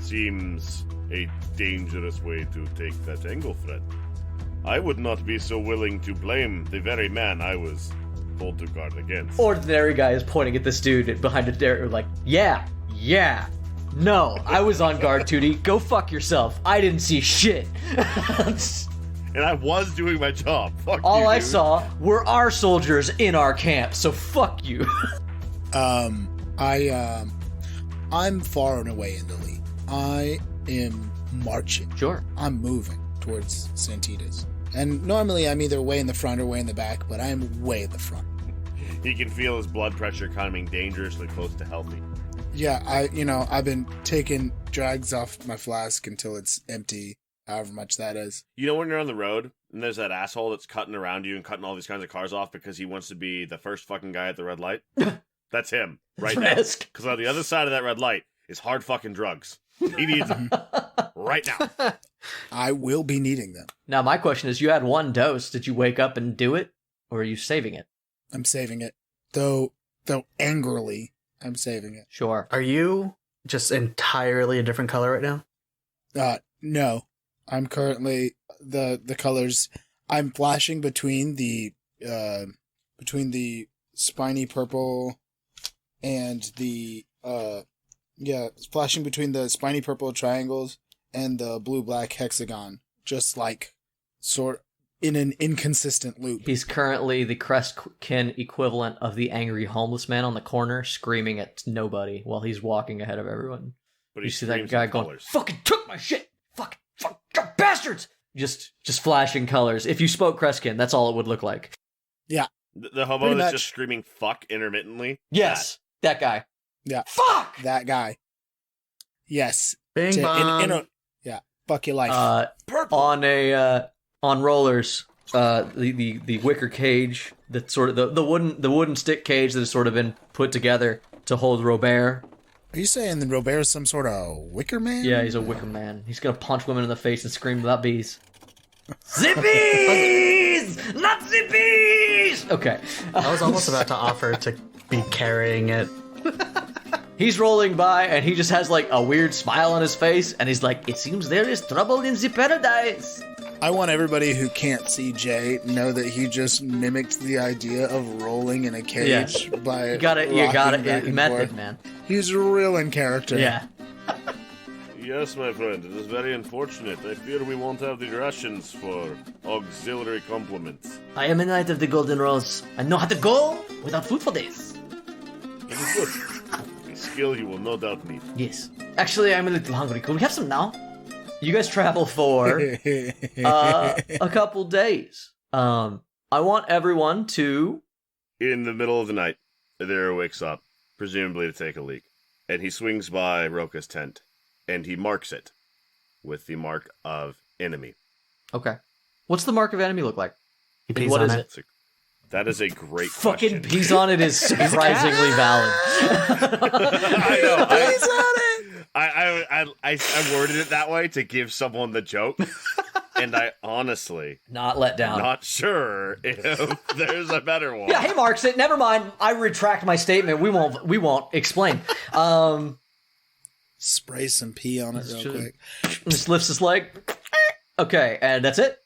Seems a dangerous way to take that angle, Fred. I would not be so willing to blame the very man I was told to guard against. Ordinary guy is pointing at this dude behind a dare, yeah. No, I was on guard duty. Go fuck yourself. I didn't see shit. And I was doing my job. Fuck All you, I dude. saw were our soldiers in our camp, so fuck you. I'm far and away in the lead. I am marching. Sure. I'm moving towards Santitas. And normally I'm either way in the front or way in the back, but I am way in the front. He can feel his blood pressure coming dangerously close to healthy. Yeah, I've been taking drags off my flask until it's empty. however much that is. You know when you're on the road and there's that asshole that's cutting around you and cutting all these kinds of cars off because he wants to be the first fucking guy at the red light? That's him right now. Because on the other side of that red light is hard fucking drugs. He needs them right now. I will be needing them. Now, my question is, you had one dose. Did you wake up and do it? Or are you saving it? I'm saving it. Though angrily, I'm saving it. Sure. Are you just entirely a different color right now? No. I'm currently the colors. I'm flashing between the spiny purple and the flashing between the spiny purple triangles and the blue-black hexagon, just like sort in an inconsistent loop. He's currently the Crestkin equivalent of the angry homeless man on the corner, screaming at nobody while he's walking ahead of everyone. But you see that guy going, "Fucking took my shit! Fucking bastards!" Just flashing colors. If you spoke Crestkin, that's all it would look like. Yeah. The hobo that's just screaming "fuck" intermittently. Yes, that guy. Yeah. Fuck! That guy. Yes. Bing bong. Fuck your life. On rollers, the wicker cage, that sort of the wooden stick cage that has sort of been put together to hold Robert. Are you saying that Robert is some sort of wicker man? Yeah, he's a wicker man. He's gonna punch women in the face and scream about bees. Zippies! Not zippies! Okay. I was almost about to offer to be carrying it. He's rolling by, and he just has, like, a weird smile on his face, and he's like, "It seems there is trouble in the paradise." I want everybody who can't see Jay know that he just mimicked the idea of rolling in a cage by You got it. Method, forth. man. He's real in character. Yeah. Yes, my friend, it is very unfortunate. I fear we won't have the rations for auxiliary complements. I am a knight of the Golden Rose. I know how to go without food for days. It is good. A skill you will no doubt need. Yes. Actually, I'm a little hungry. Could we have some now? You guys travel for a couple days. I want everyone to... In the middle of the night, Adira wakes up, presumably to take a leak, and he swings by Roka's tent, and he marks it with the mark of enemy. Okay. What's the mark of enemy look like? He pees What on is it. it? That is a great Fucking question. peas on it is surprisingly valid. I know. Peas on it! I worded it that way to give someone the joke, and I honestly Not let down. not sure if there's a better one. Yeah, he marks it. Never mind. I retract my statement. We won't explain. Spray some pee on it real quick. Just lifts his leg. Okay, and that's it?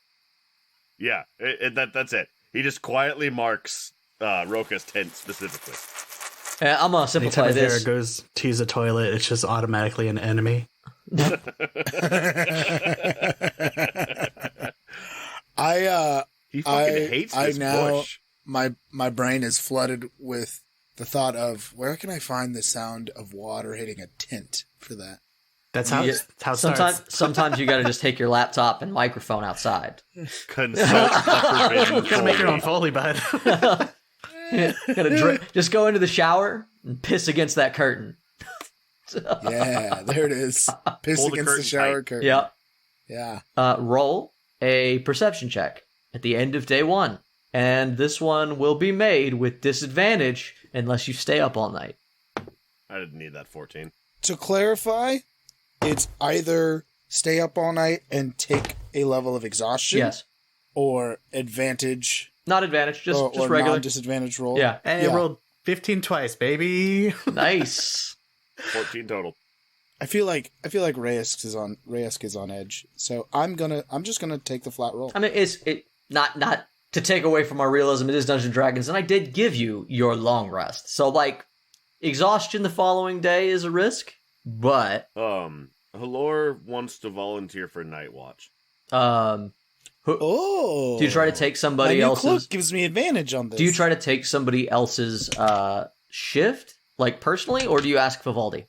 Yeah, that's it. He just quietly marks Roka's tent specifically. I'm going to simplify Anytime this. Adira goes to use a toilet, it's just automatically an enemy. He fucking hates this bush. My brain is flooded with the thought of where can I find the sound of water hitting a tent for that? That's how it starts. Sometimes you got to just take your laptop and microphone outside. Consult the provision Gotta make your own Foley. Foley bud. Just go into the shower and piss against that curtain. Yeah, there it is. Piss Hold the against the curtain shower tight. curtain. Yep. Yeah. Roll a perception check at the end of day 1. And this one will be made with disadvantage unless you stay up all night. I didn't need that 14. To clarify, it's either stay up all night and take a level of exhaustion. Yes. Or advantage. Not advantage, just or regular. non-disadvantage roll. Yeah. And I rolled 15 twice, baby. Nice. 14 total. I feel like Reyes is on edge. So I'm just gonna take the flat roll. I mean, it's not to take away from our realism. It is Dungeons and Dragons, and I did give you your long rest. So like, exhaustion the following day is a risk, but Halor wants to volunteer for Night Watch. Oh. Do you try to take somebody my new else's? cloak gives me advantage on this. Do you try to take somebody else's shift, like personally, or do you ask Vivaldi?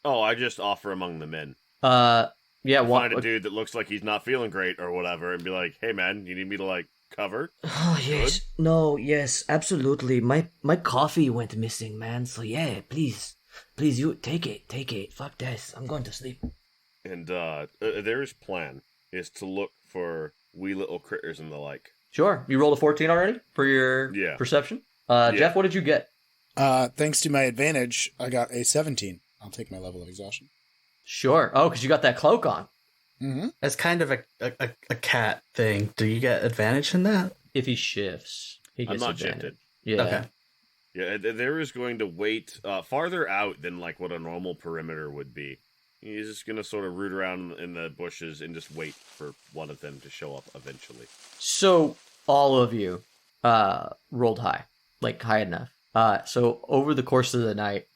Oh, I just offer among the men. Yeah, Find a dude that looks like he's not feeling great or whatever, and be like, "Hey, man, you need me to like cover?" Oh, yes. No, yes, absolutely. My coffee went missing, man. So, yeah, please, you take it. Fuck this. I'm going to sleep. And there's plan is to look for wee little critters and the like. Sure. You rolled a 14 already for your perception? Jeff, what did you get? Thanks to my advantage, I got a 17. I'll take my level of exhaustion. Sure. Oh, because you got that cloak on. Mm-hmm. That's kind of a cat thing. Do you get advantage in that? If he shifts, he gets I'm not advantage. shifted. Yeah. Okay. Yeah, there is going to wait farther out than like what a normal perimeter would be. He's just going to sort of root around in the bushes and just wait for one of them to show up eventually. So all of you rolled high, like high enough. So over the course of the night,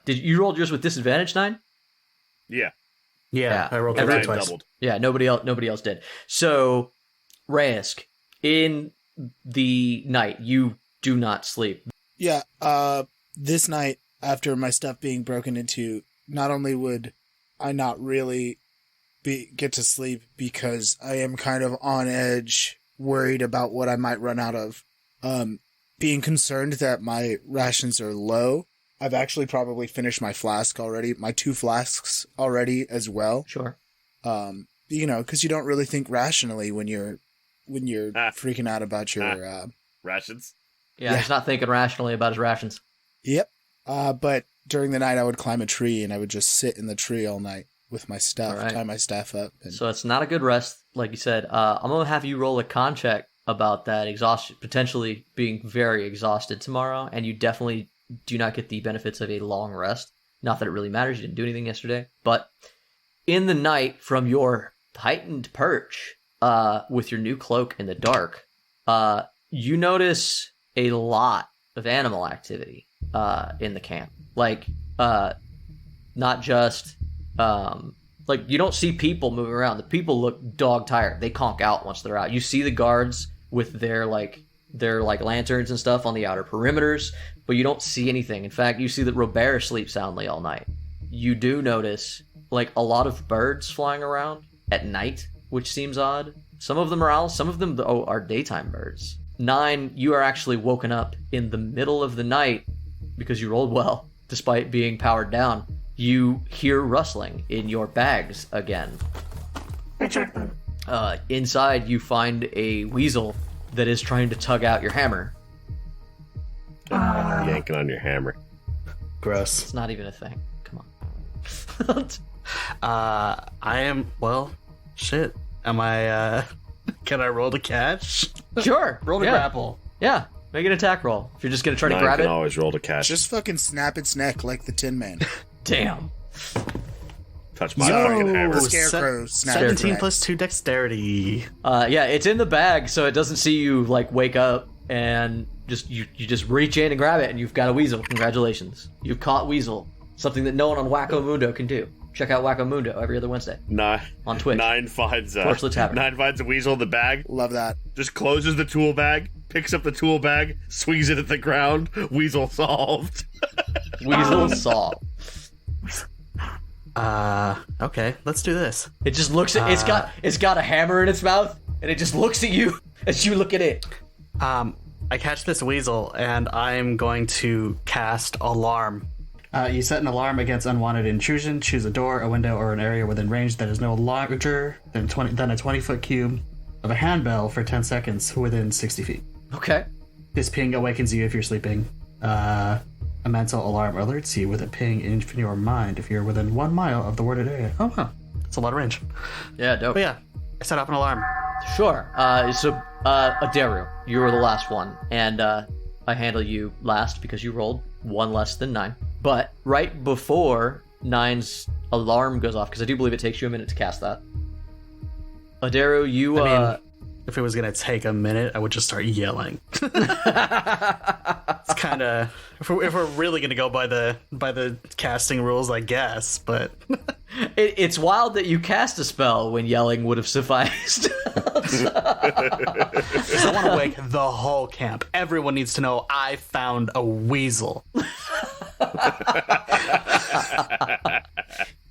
did you roll yours with disadvantage, 9? Yeah. Yeah, I rolled it twice. Doubled. Yeah, nobody else did. So, Reyes, in the night, you do not sleep. Yeah, this night, after my stuff being broken into, not only would I not really get to sleep because I am kind of on edge, worried about what I might run out of, being concerned that my rations are low. I've actually probably finished my flask already, my 2 flasks already as well. Sure. Because you don't really think rationally when you're freaking out about your rations. Yeah, he's not thinking rationally about his rations. Yep. But during the night, I would climb a tree and I would just sit in the tree all night with my stuff, tie my staff up. So it's not a good rest, like you said. I'm gonna have you roll a con check about that exhaustion, potentially being very exhausted tomorrow, and you definitely do not get the benefits of a long rest. Not that it really matters, you didn't do anything yesterday. But in the night, from your heightened perch, with your new cloak in the dark, you notice a lot of animal activity in the camp. Like, not just... like, you don't see people moving around. The people look dog tired. They conk out once they're out. You see the guards with their lanterns and stuff on the outer perimeters, but you don't see anything. In fact, you see that Robert sleeps soundly all night. You do notice, like, a lot of birds flying around at night, which seems odd. Some of them are owls, some of them, are daytime birds. 9, you are actually woken up in the middle of the night, because you rolled well, despite being powered down. You hear rustling in your bags again. I checked them. Inside, you find a weasel that is trying to tug out your hammer. Yanking on your hammer. Gross. It's not even a thing. Come on. I am, well, shit. Am I, can I roll to catch? Sure. Roll to grapple. Yeah. Make an attack roll. If you're just going to try to 9 grab can it. always roll to catch. Just fucking snap its neck like the Tin Man. Damn. Touch my fucking hammer. The scarecrow snap 17 plus 2 dexterity. Yeah, it's in the bag, so it doesn't see you, like, wake up and just you just reach in and grab it, and you've got a weasel. Congratulations. You've caught Weasel. Something that no one on Wacko Mundo can do. Check out Wacko Mundo every other Wednesday. On Twitch. 9 finds Torchlit Tavern. 9 finds a weasel in the bag. Love that. Just closes the tool bag, picks up the tool bag, swings it at the ground. Weasel solved. Weasel solved. Okay, let's do this. It just looks at it's got a hammer in its mouth, and it just looks at you as you look at it. I catch this weasel, and I'm going to cast Alarm. You set an alarm against unwanted intrusion. Choose a door, a window, or an area within range that is no larger than a 20-foot cube of a handbell for 10 seconds within 60 feet. Okay. This ping awakens you if you're sleeping. A mental alarm alerts you with a ping in your mind if you're within 1 mile of the worded area. Oh, wow. That's a lot of range. Yeah, dope. But yeah, I set off an alarm. Sure. So, Adaru, you were the last one, and I handle you last because you rolled 1 less than 9. But right before 9's alarm goes off, because I do believe it takes you a minute to cast that, Adaru, you... I mean, if it was going to take a minute, I would just start yelling. It's kind of... If we're really going to go by the casting rules, I guess, but... It's wild that you cast a spell when yelling would have sufficed. I want to wake the whole camp. Everyone needs to know I found a weasel.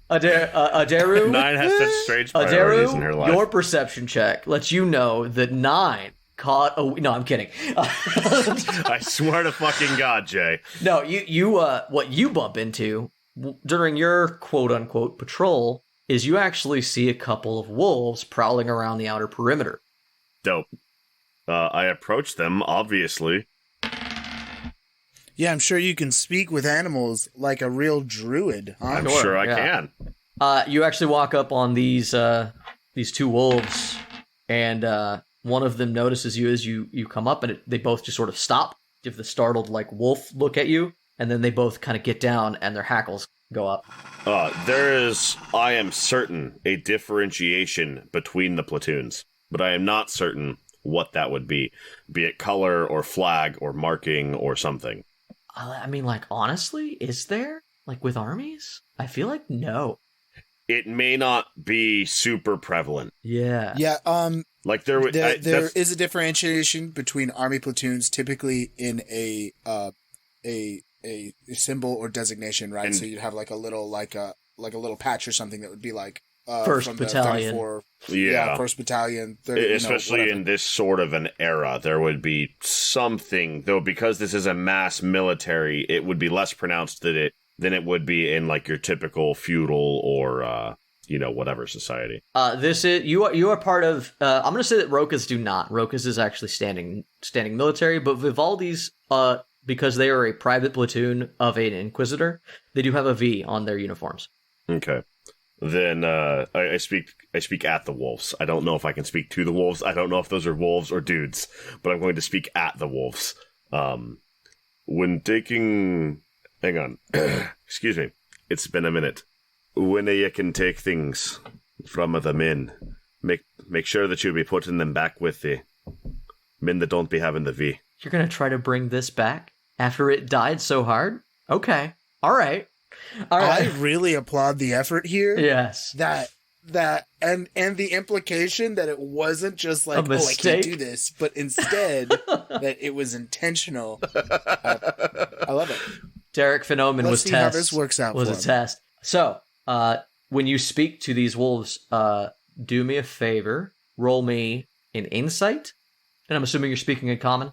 Adaru, 9 has such strange priorities in her life. Your perception check lets you know that 9 caught a... No, I'm kidding. I swear to fucking God, Jay. No, you what you bump into during your quote-unquote patrol is you actually see a couple of wolves prowling around the outer perimeter. Dope. I approach them, obviously. Yeah, I'm sure you can speak with animals like a real druid, huh? I'm sure I can. You actually walk up on these two wolves, and one of them notices you as you come up, and they both just sort of stop, give the startled like wolf look at you, and then they both kind of get down, and their hackles go up. There is, I am certain, a differentiation between the platoons, but I am not certain what that would be it color or flag or marking or something. I mean, like, honestly, is there? Like, with armies? I feel like no. It may not be super prevalent. Yeah. Yeah, like there is a differentiation between army platoons, typically in a symbol or designation, right? So you'd have like a little patch or something that would be like First Battalion. First Battalion. Especially in this sort of an era, there would be something, though, because this is a mass military, it would be less pronounced than it would be in like your typical feudal or whatever society. This is you are part of. I'm going to say that Rokas do not. Rokas is actually standing military, but Vivaldi's because they are a private platoon of an Inquisitor, they do have a V on their uniforms. Okay. Then I speak at the wolves. I don't know if I can speak to the wolves. I don't know if those are wolves or dudes, but I'm going to speak at the wolves. When taking... Hang on. Excuse me. It's been a minute. When you can take things from the men, make sure that you be putting them back with the men that don't be having the V. You're going to try to bring this back after it died so hard? Okay. All right. I really applaud the effort here. Yes. And the implication that it wasn't just like, I can't do this, but instead that it was intentional. I love it. Derek Phenomen Let's see how this works out was a test. So, when you speak to these wolves, do me a favor, roll me an insight, and I'm assuming you're speaking in common?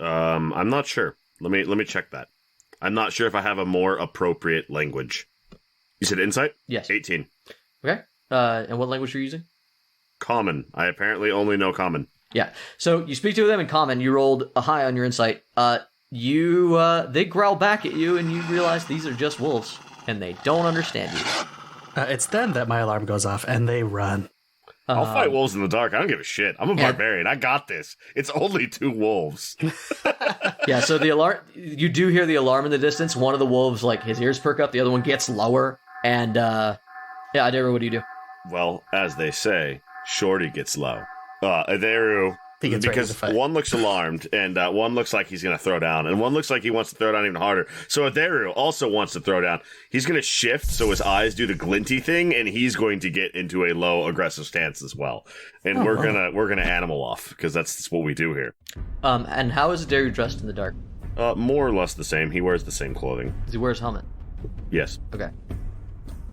I'm not sure. Let me check that. I'm not sure if I have a more appropriate language. You said insight? Yes. 18. 18. Okay. And what language are you using? Common. I apparently only know common. Yeah. So you speak to them in common. You rolled a high on your insight. They growl back at you, and you realize these are just wolves, and they don't understand you. It's then that my alarm goes off, and they run. I'll fight wolves in the dark. I don't give a shit. I'm a barbarian. I got this. It's only 2 wolves. Yeah, so the alarm, you do hear the alarm in the distance. One of the wolves, like, his ears perk up. The other one gets lower. And, Adaru, what do you do? Well, as they say, Shorty gets low. Adaru, because one looks alarmed, and one looks like he's going to throw down, and one looks like he wants to throw down even harder. So Adaru also wants to throw down. He's going to shift so his eyes do the glinty thing, and he's going to get into a low aggressive stance as well. And we're gonna animal off, because that's what we do here. And how is Adaru dressed in the dark? More or less the same. He wears the same clothing. Does he wear his helmet? Yes. Okay.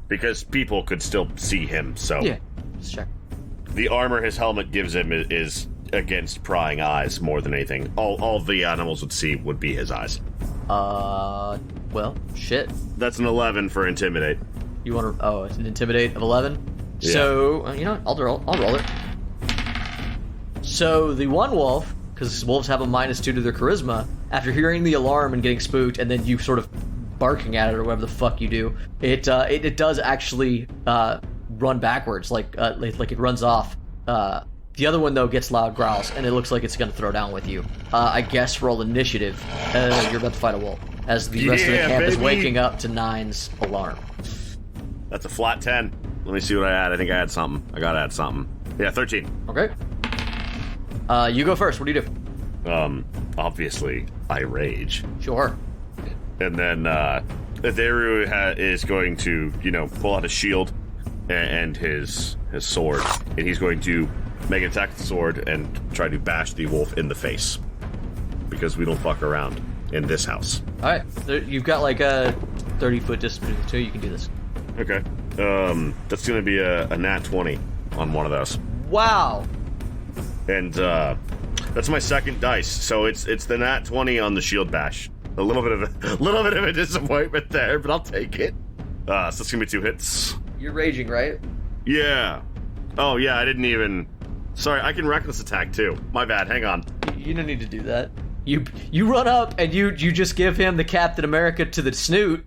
Because people could still see him, so... Yeah, just check. The armor his helmet gives him is against prying eyes more than anything. All the animals would see would be his eyes. Well, shit. That's an 11 for Intimidate. You want to... Oh, it's an Intimidate of 11? Yeah. So, you know what? I'll roll it. So, the one wolf, because wolves have a -2 to their charisma, after hearing the alarm and getting spooked, and then you sort of barking at it or whatever the fuck you do, it does actually run backwards, like it runs off. The other one, though, gets loud growls, and it looks like it's going to throw down with you. I guess roll initiative. You're about to fight a wolf, as the rest of the camp is waking up to 9's alarm. That's a flat 10. Let me see what I add. I think I had something. I gotta add something. Yeah, 13. Okay. You go first. What do you do? Obviously, I rage. Sure. And then, Adaru is going to, pull out his shield and his sword, and he's going to make an attack with the sword and try to bash the wolf in the face. Because we don't fuck around in this house. Alright. You've got like a 30-foot distance between the two. You can do this. Okay. That's going to be a nat 20 on one of those. Wow. And, that's my second dice, so it's the nat 20 on the shield bash. A little bit of a disappointment there, but I'll take it. So it's gonna be 2 hits. You're raging, right? Yeah. Oh, yeah, I didn't even... Sorry, I can reckless attack, too. My bad, hang on. You don't need to do that. You run up and you just give him the Captain America to the snoot.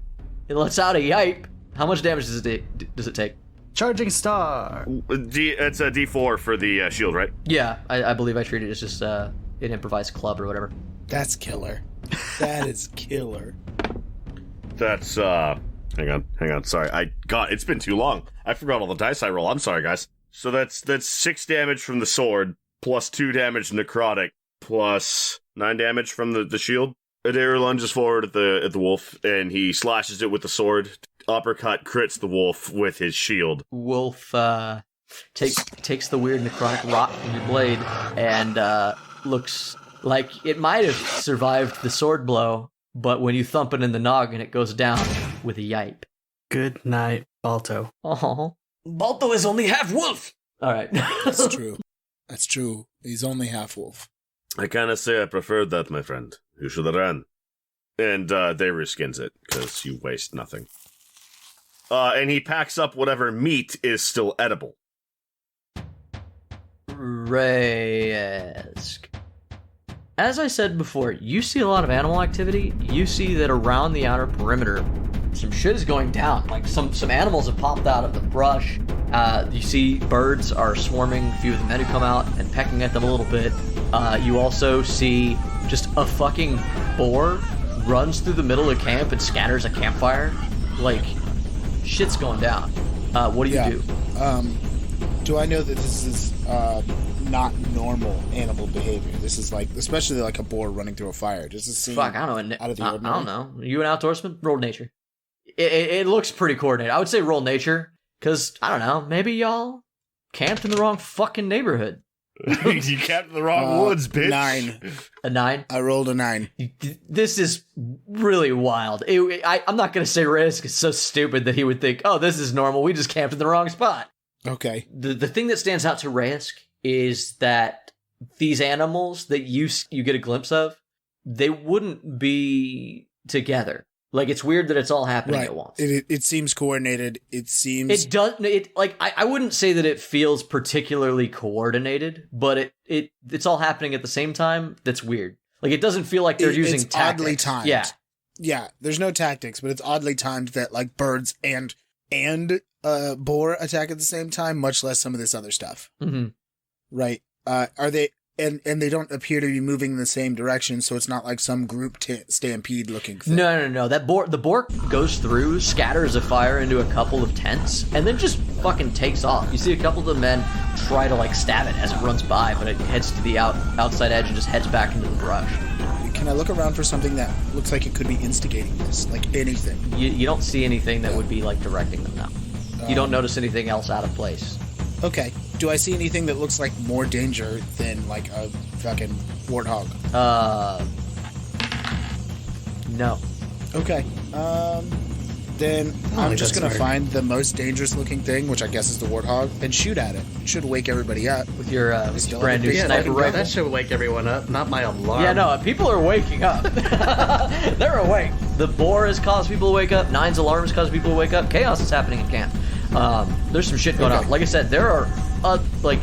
It lets out a yipe. How much damage does it take? Charging star. It's a D4 for the shield, right? Yeah, I believe I treat it as just an improvised club or whatever. That's killer. That is killer. That's, hang on, sorry. It's been too long. I forgot all the dice I roll. I'm sorry, guys. So that's 6 damage from the sword, plus 2 damage necrotic, plus 9 damage from the shield. Adair lunges forward at the wolf, and he slashes it with the sword. Uppercut crits the wolf with his shield. Wolf takes the weird necrotic rot from your blade and looks like it might have survived the sword blow, but when you thump it in the noggin, it goes down with a yipe. Good night, Balto. Oh, Balto is only half wolf. All right, that's true. That's true. He's only half wolf. I cannot say I preferred that, my friend. You should have ran. And they reskins it, because you waste nothing. And he packs up whatever meat is still edible. Reyes. As I said before, you see a lot of animal activity. You see that around the outer perimeter, some shit is going down. Like some animals have popped out of the brush. You see birds are swarming. A few of the men who come out and pecking at them a little bit. You also see just a fucking boar runs through the middle of camp and scatters a campfire. Like, shit's going down. What do you do? Do I know that this is not normal animal behavior? This is like, especially like a boar running through a fire. Does this seem I don't know. out of the ordinary? I don't know. You an outdoorsman? Roll nature. It looks pretty coordinated. I would say roll nature, because, I don't know, maybe y'all camped in the wrong fucking neighborhood. You camped in the wrong woods, bitch. 9. A 9? I rolled a 9. This is really wild. I'm not going to say Reyes is so stupid that he would think, oh, this is normal. We just camped in the wrong spot. Okay. The thing that stands out to Reyes is that these animals that you get a glimpse of, they wouldn't be together. Like, it's weird that it's all happening at once. It seems coordinated. It seems... It does... I wouldn't say that it feels particularly coordinated, but it's all happening at the same time. That's weird. Like, it doesn't feel like they're using it's tactics. oddly timed. Yeah. Yeah, there's no tactics, but it's oddly timed that, like, birds and boar attack at the same time, much less some of this other stuff. Mm-hmm. Right. Are they... And they don't appear to be moving in the same direction, so it's not like some group stampede looking thing. No. The boar goes through, scatters a fire into a couple of tents, and then just fucking takes off. You see a couple of the men try to like stab it as it runs by, but it heads to the outside edge and just heads back into the brush. Can I look around for something that looks like it could be instigating this? Like anything? You don't see anything that would be like directing them now. You don't notice anything else out of place. Okay. Do I see anything that looks like more danger than like a fucking warthog? No. Okay. Then I'm just gonna find the most dangerous looking thing, which I guess is the warthog, and shoot at it. It should wake everybody up. With your brand new sniper rifle. That should wake everyone up, not my alarm. Yeah, no, people are waking up. They're awake. The boar has caused people to wake up. 9's alarm has caused people to wake up. Chaos is happening in camp. There's some shit going on. Like I said, there are like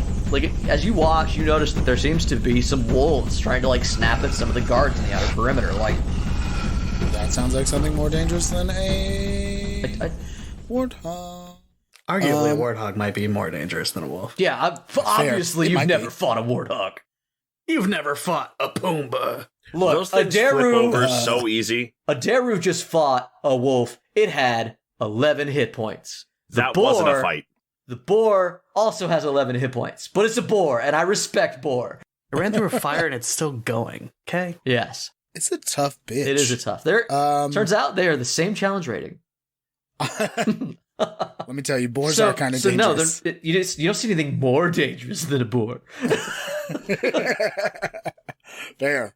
as you watch, you notice that there seems to be some wolves trying to like snap at some of the guards in the outer perimeter. Like, that sounds like something more dangerous than a warthog. Arguably, a warthog might be more dangerous than a wolf. Yeah, obviously you've never fought a warthog. You've never fought a Pumbaa. Look, those things flip over so easy. A Daru just fought a wolf. It had 11 hit points. That wasn't a fight. The boar also has 11 hit points, but it's a boar, and I respect boar. It ran through a fire and it's still going, okay? Yes. It's a tough bitch. It is a tough. Turns out they are the same challenge rating. Let me tell you, boars are kind of dangerous. No, you don't see anything more dangerous than a boar. There.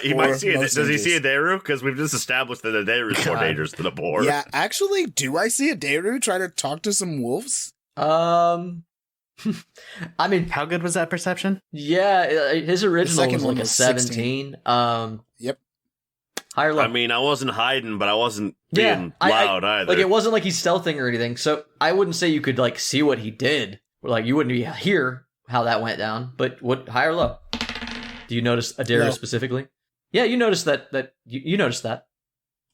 He might see it. Does he see a Daru? Because we've just established that a Daru is more dangerous than a boar. Yeah, actually, do I see a Daru try to talk to some wolves? I mean, how good was that perception? Yeah, his original was like a 17. Yep. High or low? I mean, I wasn't hiding, but I wasn't being loud either. Like, it wasn't like he's stealthing or anything, so I wouldn't say you could, like, see what he did. Or, like, you wouldn't hear how that went down, but what, high or low? Do you notice Adair specifically? Yeah, you noticed that you noticed that.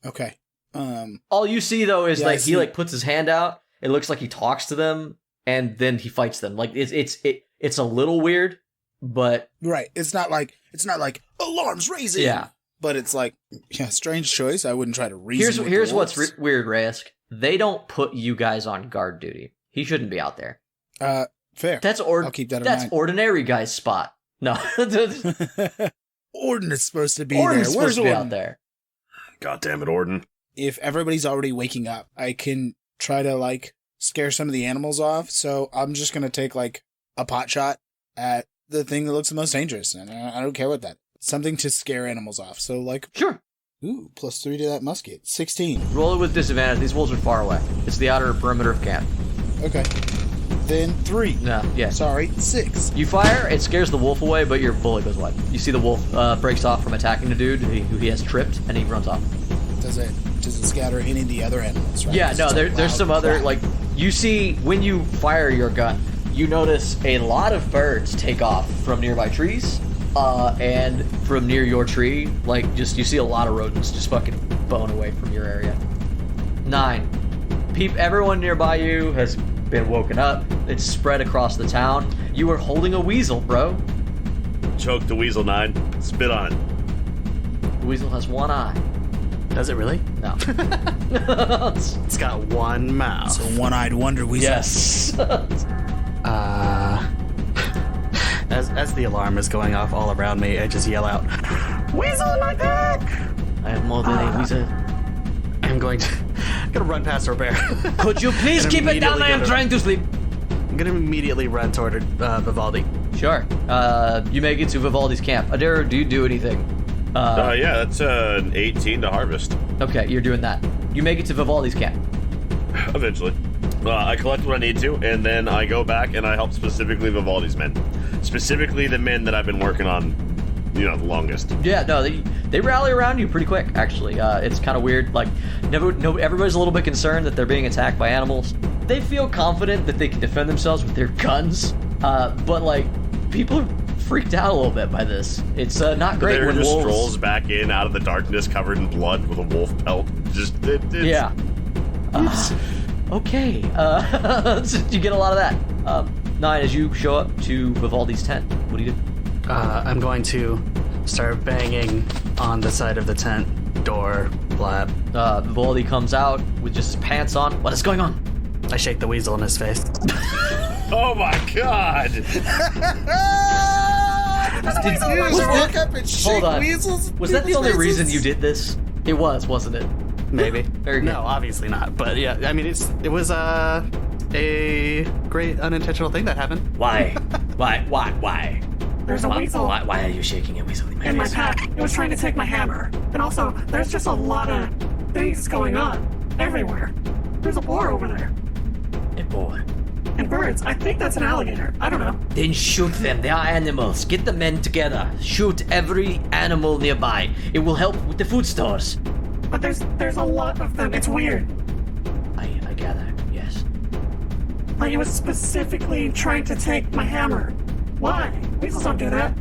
Okay. All you see, though, is, like, he, like, puts his hand out, it looks like he talks to them, and then he fights them. Like, it's a little weird, but... Right. It's not like, alarms raising! Yeah. But it's like, strange choice. I wouldn't try to reason Here's what's weird, Reyes. They don't put you guys on guard duty. He shouldn't be out there. Fair. I'll keep that in mind. That's ordinary guy's spot. No. Orden is supposed to be Orden's there. Supposed to be out there. God damn it, Orden. If everybody's already waking up, I can try to, like, scare some of the animals off. So I'm just going to take, like, a pot shot at the thing that looks the most dangerous. And I don't care what that is. Something to scare animals off. So, like... Sure. Ooh, +3 to that musket. 16. Roll it with disadvantage. These wolves are far away. It's the outer perimeter of camp. Okay. Then 3. No, yeah. Sorry, 6. You fire, it scares the wolf away, but your bullet goes wide. You see the wolf breaks off from attacking the dude who he has tripped, and he runs off. Does it scatter any of the other animals, right? Yeah, no, there's some other, like, you see, when you fire your gun, you notice a lot of birds take off from nearby trees, and from near your tree, like, you see a lot of rodents just fucking bone away from your area. 9. Everyone nearby you has been woken up. It's spread across the town. You are holding a weasel, bro. Choke the weasel, 9. Spit on it. The weasel has one eye. Does it really? No. It's got one mouth. It's a one-eyed wonder weasel. Yes. As the alarm is going off all around me, I just yell out, "Weasel in my pack!" I have more than a weasel. I'm gonna run past Robert. Could you please keep it down? I am trying to sleep. I'm gonna immediately run toward Vivaldi. Sure. You make it to Vivaldi's camp. Adair, do you do anything? Yeah, that's an 18 to harvest. Okay, you're doing that. You make it to Vivaldi's camp. Eventually. I collect what I need to, and then I go back and I help specifically Vivaldi's men. Specifically the men that I've been working on, the longest. Yeah, no, they rally around you pretty quick, actually. It's kind of weird. Like, everybody's a little bit concerned that they're being attacked by animals. They feel confident that they can defend themselves with their guns, but, like, people are freaked out a little bit by this. It's not great when just wolves... strolls back in out of the darkness covered in blood with a wolf pelt. Yeah. Okay. You get a lot of that. 9, as you show up to Vivaldi's tent, what do you do? I'm going to start banging on the side of the tent door. Blap. Vivaldi comes out with just his pants on. What is going on? I shake the weasel in his face. Oh my god! Hold on. Was that the only reason you did this? It was, wasn't it? Maybe. Very good. No, obviously not. But yeah, I mean, it was a great unintentional thing that happened. Why? Why? There's a weasel. Why are you shaking a weasel in my pack? It was trying to take my hammer. And also, there's just a lot of things going on everywhere. There's a boar over there. A boar. And birds. I think that's an alligator. I don't know. Then shoot them. They are animals. Get the men together. Shoot every animal nearby. It will help with the food stores. But there's a lot of them. It's weird. I gather, yes. Like, it was specifically trying to take my hammer. Why? Weasels don't do that.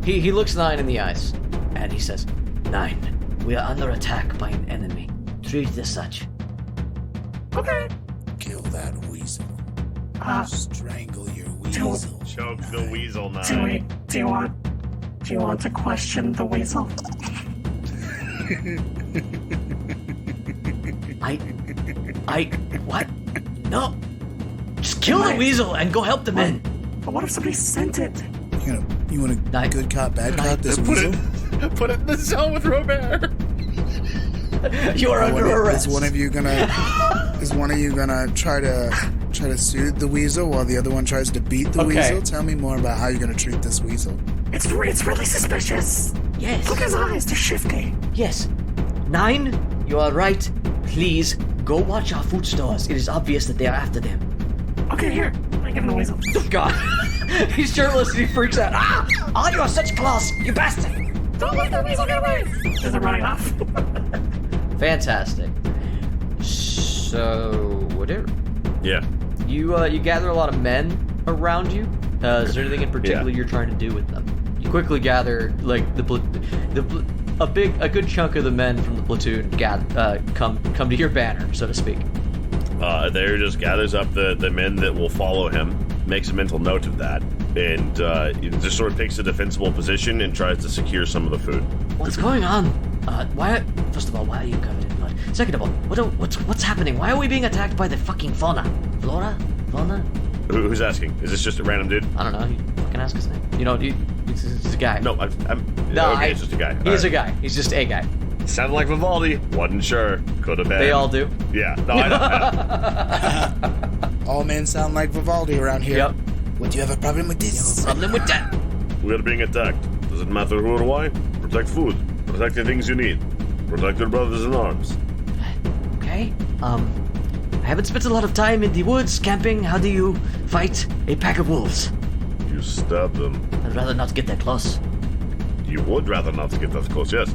He looks 9 in the eyes. And he says, 9, we are under attack by an enemy. Treat it as such. Okay. Kill that weasel. Strangle your weasel. Choke the weasel, 9. Do you want to question the weasel? What? No. Just kill the weasel and go help the men. But what if somebody sent it? You want a good cop, bad cop, this weasel? Put it in the cell with Robert. You are under arrest. Is one of you gonna try to soothe the weasel while the other one tries to beat the weasel? Tell me more about how you're gonna treat this weasel. It's really suspicious. Yes. Look at his eyes, they're shifty. Yes. 9, you are right. Please, go watch our food stores. It is obvious that they are after them. Okay, here. I give him the weasel. God. He's shirtless and he freaks out. Ah! Oh, you are such claws, you bastard! Don't let the weasel get away! As I'm running off. Fantastic. So, whatever. Yeah. You gather a lot of men around you. Is there anything in particular you're trying to do with them? You quickly gather like a good chunk of the men from the platoon come to your banner, so to speak. There just gathers up the men that will follow him, makes a mental note of that, and just sort of takes a defensible position and tries to secure some of the food. What's going on? First of all, why are you covered in blood? Second of all, what's happening? Why are we being attacked by the fucking fauna? Flora? Fauna? Who's asking? Is this just a random dude? I don't know. You fucking ask his name. You know, he's a guy. No, it's just a guy. He's a guy. He's just a guy. Sounded like Vivaldi. Wasn't sure. Could have been. They all do. Yeah. No, I know. All men sound like Vivaldi around here. Yep. Would you have a problem with this? Problem with that? We're being attacked. Doesn't matter who or why. Protect food. Protect the things you need. Protect your brothers in arms. Okay. I haven't spent a lot of time in the woods camping. How do you fight a pack of wolves? You stab them. I'd rather not get that close. You would rather not get that close, yes.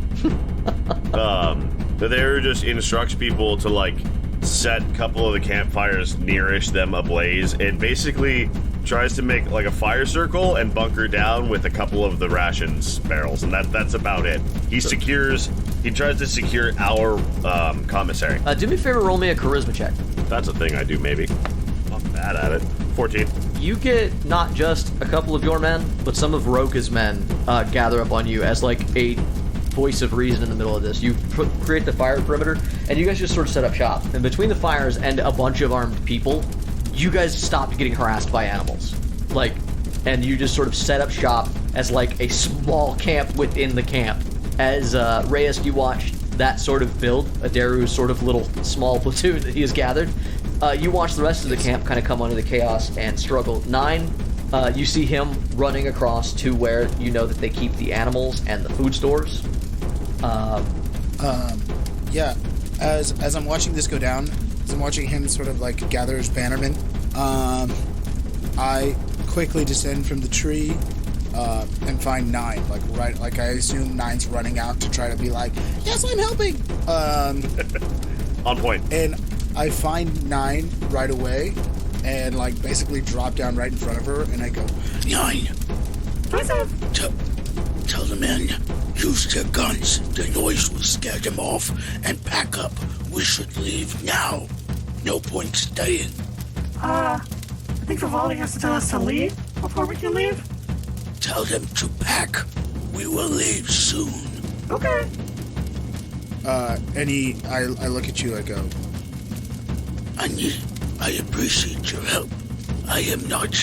The there just instructs people to like set a couple of the campfires nearish them ablaze, and basically tries to make like a fire circle and bunker down with a couple of the rations barrels, and that's about it. He tries to secure our commissary. Do me a favor, roll me a charisma check. That's a thing I do, maybe. Not bad at it. 14. You get not just a couple of your men, but some of Roka's men gather up on you as like a voice of reason in the middle of this. You create the fire perimeter, and you guys just sort of set up shop. And between the fires and a bunch of armed people, you guys stopped getting harassed by animals. And you just sort of set up shop as like a small camp within the camp. As Reyes, you watch that sort of build, Adaru's sort of little small platoon that he has gathered. You watch the rest of the camp kind of come under the chaos and struggle. 9, you see him running across to where you know that they keep the animals and the food stores. Yeah. As I'm watching this go down, as I'm watching him sort of like gather his bannermen, I quickly descend from the tree and find 9. Like I assume 9's running out to try to be like, yes, I'm helping. On point. And I find 9 right away, and like basically drop down right in front of her, and I go, 9. Tell the men, use their guns. The noise will scare them off, and pack up. We should leave now. No point staying. I think Vivaldi has to tell us to leave before we can leave. Tell them to pack. We will leave soon. Okay. I look at you, I go, I appreciate your help. I am not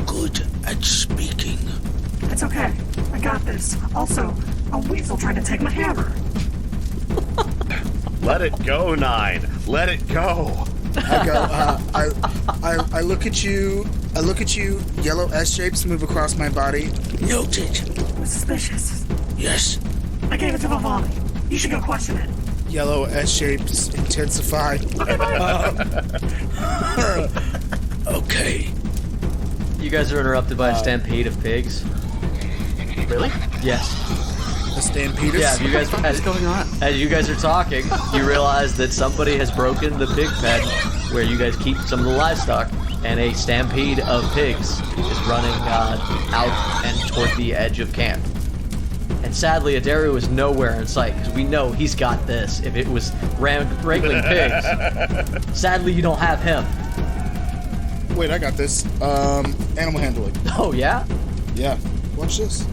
good at speaking. It's okay. I got this. Also, a weasel tried to take my hammer. Let it go, 9. Let it go. I go, I look at you. I look at you. Yellow S-shapes move across my body. Noted. It was suspicious. Yes. I gave it to Vivaldi. You should go question it. Yellow S-shapes intensify. Okay. You guys are interrupted by a stampede of pigs. Really? Yes. A stampede. Yeah, you guys, What's going on? as you guys are talking, you realize that somebody has broken the pig pen where you guys keep some of the livestock, and a stampede of pigs is running out and toward the edge of camp. And sadly, Adaru is nowhere in sight, because we know he's got this if it was wrangling pigs. Sadly, you don't have him. Wait, I got this. Animal handling. Oh, yeah? Yeah. Watch this.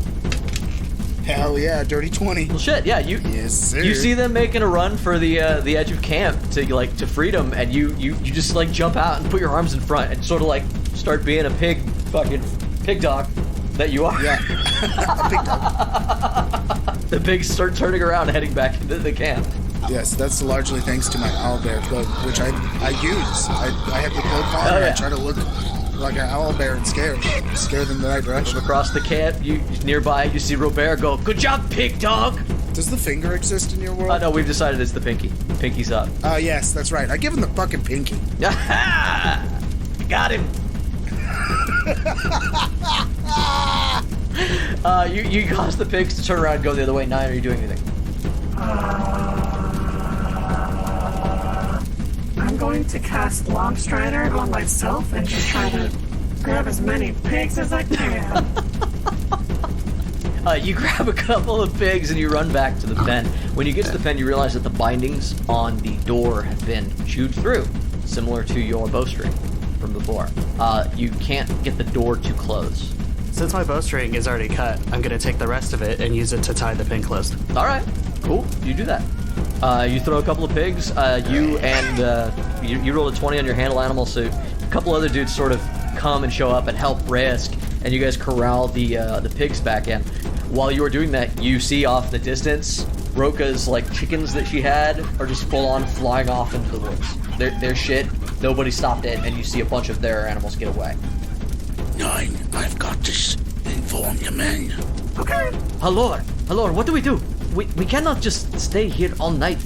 Hell yeah, dirty 20. Well, shit, yeah, Yes, sir. you see them making a run for the edge of camp to freedom, and you just like jump out and put your arms in front and sort of like start being a pig dog that you are. Yeah. A big dog. The pigs start turning around, heading back into the camp. Yes, that's largely thanks to my owlbear cloak, which I use. I have the cloak on, and I try to look like an owlbear and scare them the right direction. Across the camp, nearby, you see Robert go, "Good job, pig dog!" Does the finger exist in your world? No, we've decided it's the pinky. Pinky's up. Yes, that's right. I give him the fucking pinky. Got him. You cause the pigs to turn around and go the other way. Nine, are you doing anything? I'm going to cast Longstrider on myself and just try to grab as many pigs as I can. You grab a couple of pigs and you run back to the pen. When you get to the pen, you realize that the bindings on the door have been chewed through, similar to your bowstring from before. You can't get the door to close. Since my bowstring is already cut, I'm going to take the rest of it and use it to tie the pin closed. All right, cool. You do that. You throw a couple of pigs. You rolled a 20 on your handle animal suit. A couple other dudes sort of come and show up and help Reyes, and you guys corral the pigs back in. While you are doing that, you see off in the distance Roka's like chickens that she had are just full on flying off into the woods. They're shit. Nobody stopped it, and you see a bunch of their animals get away. 9, I've got this. Inform the men. Okay. Halor, what do? We cannot just stay here all night.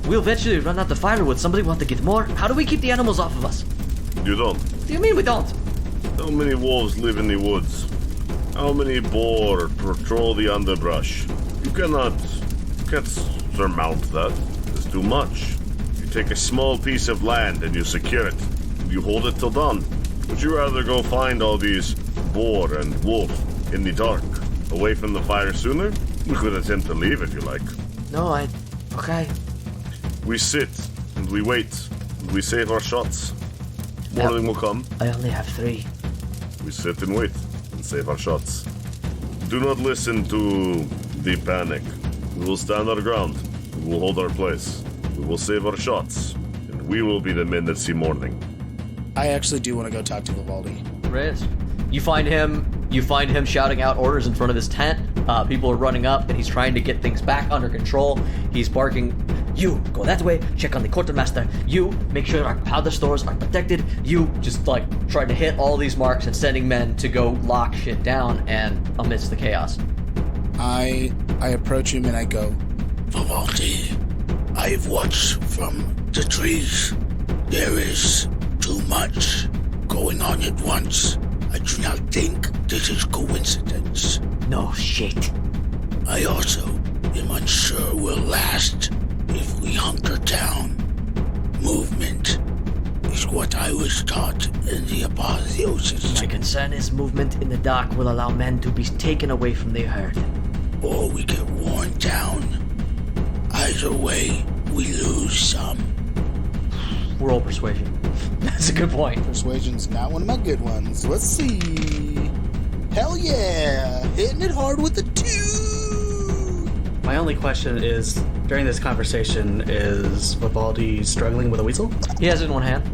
We'll eventually run out of firewood. Somebody want to get more? How do we keep the animals off of us? You don't. What do you mean we don't? How many wolves live in the woods? How many boar patrol the underbrush? You can't surmount that. It's too much. You take a small piece of land and you secure it. You hold it till dawn. Would you rather go find all these boar and wolf in the dark, away from the fire sooner? You could attempt to leave if you like. No, okay. We sit and we wait and we save our shots. Morning will come. I only have 3. We sit and wait and save our shots. Do not listen to the panic. We will stand our ground. We will hold our place. We will save our shots. And we will be the men that see morning. I actually do want to go talk to Vivaldi. Reyes, you find him shouting out orders in front of his tent. People are running up, and he's trying to get things back under control. He's barking, "You go that way, check on the quartermaster. You make sure our powder stores are protected." You just like trying to hit all these marks and sending men to go lock shit down. And amidst the chaos, I approach him and I go, Vivaldi, I've watched from the trees. There is too much going on at once. I do not think this is coincidence. No shit. I also am unsure we'll last if we hunker down. Movement is what I was taught in the apotheosis. My concern is movement in the dark will allow men to be taken away from their herd. Or we get worn down. Either way, we lose some. roll persuasion. That's a good point. Persuasion's not one of my good ones. Let's see. Hell yeah! Hitting it hard with a 2! My only question is, during this conversation, is Vivaldi struggling with a weasel? He has it in one hand.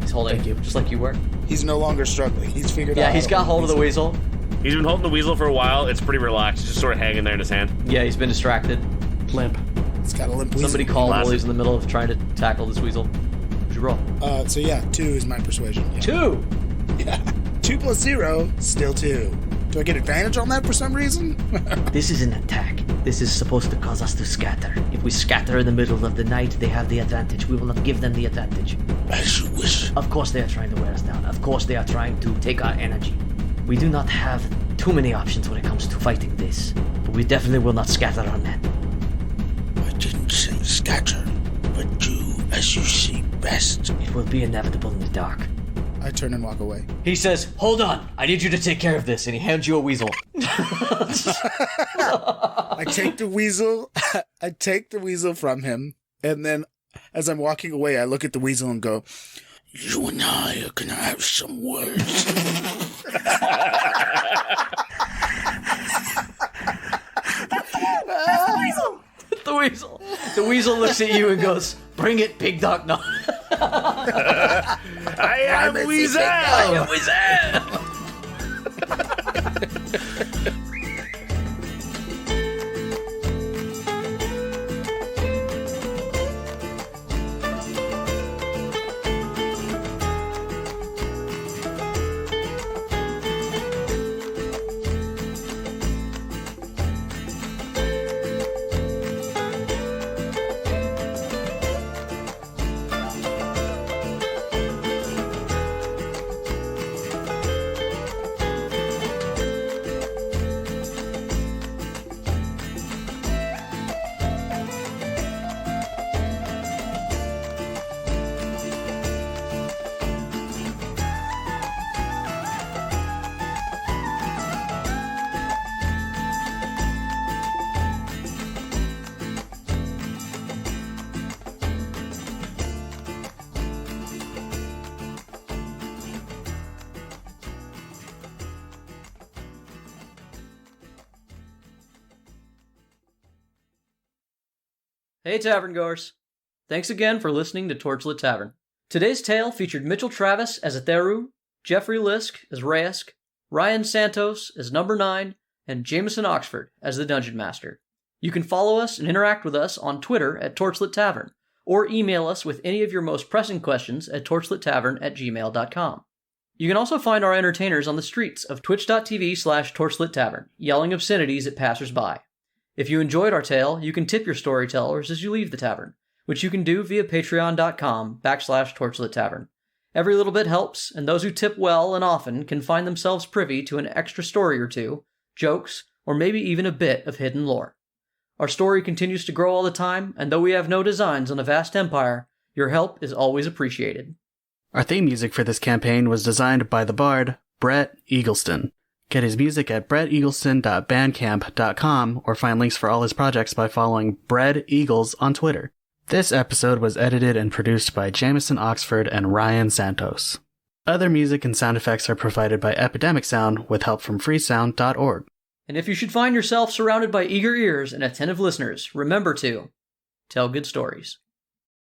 He's holding Thank you. just like you were. He's no longer struggling. He's figured out. Yeah, he's got hold of the weasel. He's been holding the weasel for a while. It's pretty relaxed. It's just sort of hanging there in his hand. Yeah, he's been distracted. Limp. He's got a limp weasel. Somebody called while he's in the middle of trying to tackle this weasel. What'd you roll? So yeah, 2 is my persuasion. Yeah. 2! Yeah. 2 plus 0, still 2. Do I get advantage on that for some reason? This is an attack. This is supposed to cause us to scatter. If we scatter in the middle of the night, they have the advantage. We will not give them the advantage. As you wish. Of course they are trying to wear us down. Of course they are trying to take our energy. We do not have too many options when it comes to fighting this. But we definitely will not scatter our men. I didn't say scatter, but do as you see best. It will be inevitable in the dark. I turn and walk away. He says, "Hold on, I need you to take care of this," and he hands you a weasel. I take the weasel. I take the weasel from him, and then, as I'm walking away, I look at the weasel and go, "You and I are gonna have some words." The weasel looks at you and goes, "Bring it, pig dog." No. I am Weasel! I am Weasel! Hey, Tavern Goers. Thanks again for listening to Torchlit Tavern. Today's tale featured Mitchell Travis as Atheru, Jeffrey Lisk as Reyes, Ryan Santos as Number 9, and Jameson Oxford as the Dungeon Master. You can follow us and interact with us on Twitter at Torchlit Tavern, or email us with any of your most pressing questions at torchlittavern@gmail.com. You can also find our entertainers on the streets of twitch.tv/torchlittavern, yelling obscenities at passersby. If you enjoyed our tale, you can tip your storytellers as you leave the tavern, which you can do via patreon.com/torchlittavern. Every little bit helps, and those who tip well and often can find themselves privy to an extra story or two, jokes, or maybe even a bit of hidden lore. Our story continues to grow all the time, and though we have no designs on a vast empire, your help is always appreciated. Our theme music for this campaign was designed by the bard, Brett Eagleston. Get his music at bretteagleston.bandcamp.com or find links for all his projects by following Bread Eagles on Twitter. This episode was edited and produced by Jameson Oxford and Ryan Santos. Other music and sound effects are provided by Epidemic Sound with help from freesound.org. And if you should find yourself surrounded by eager ears and attentive listeners, remember to tell good stories.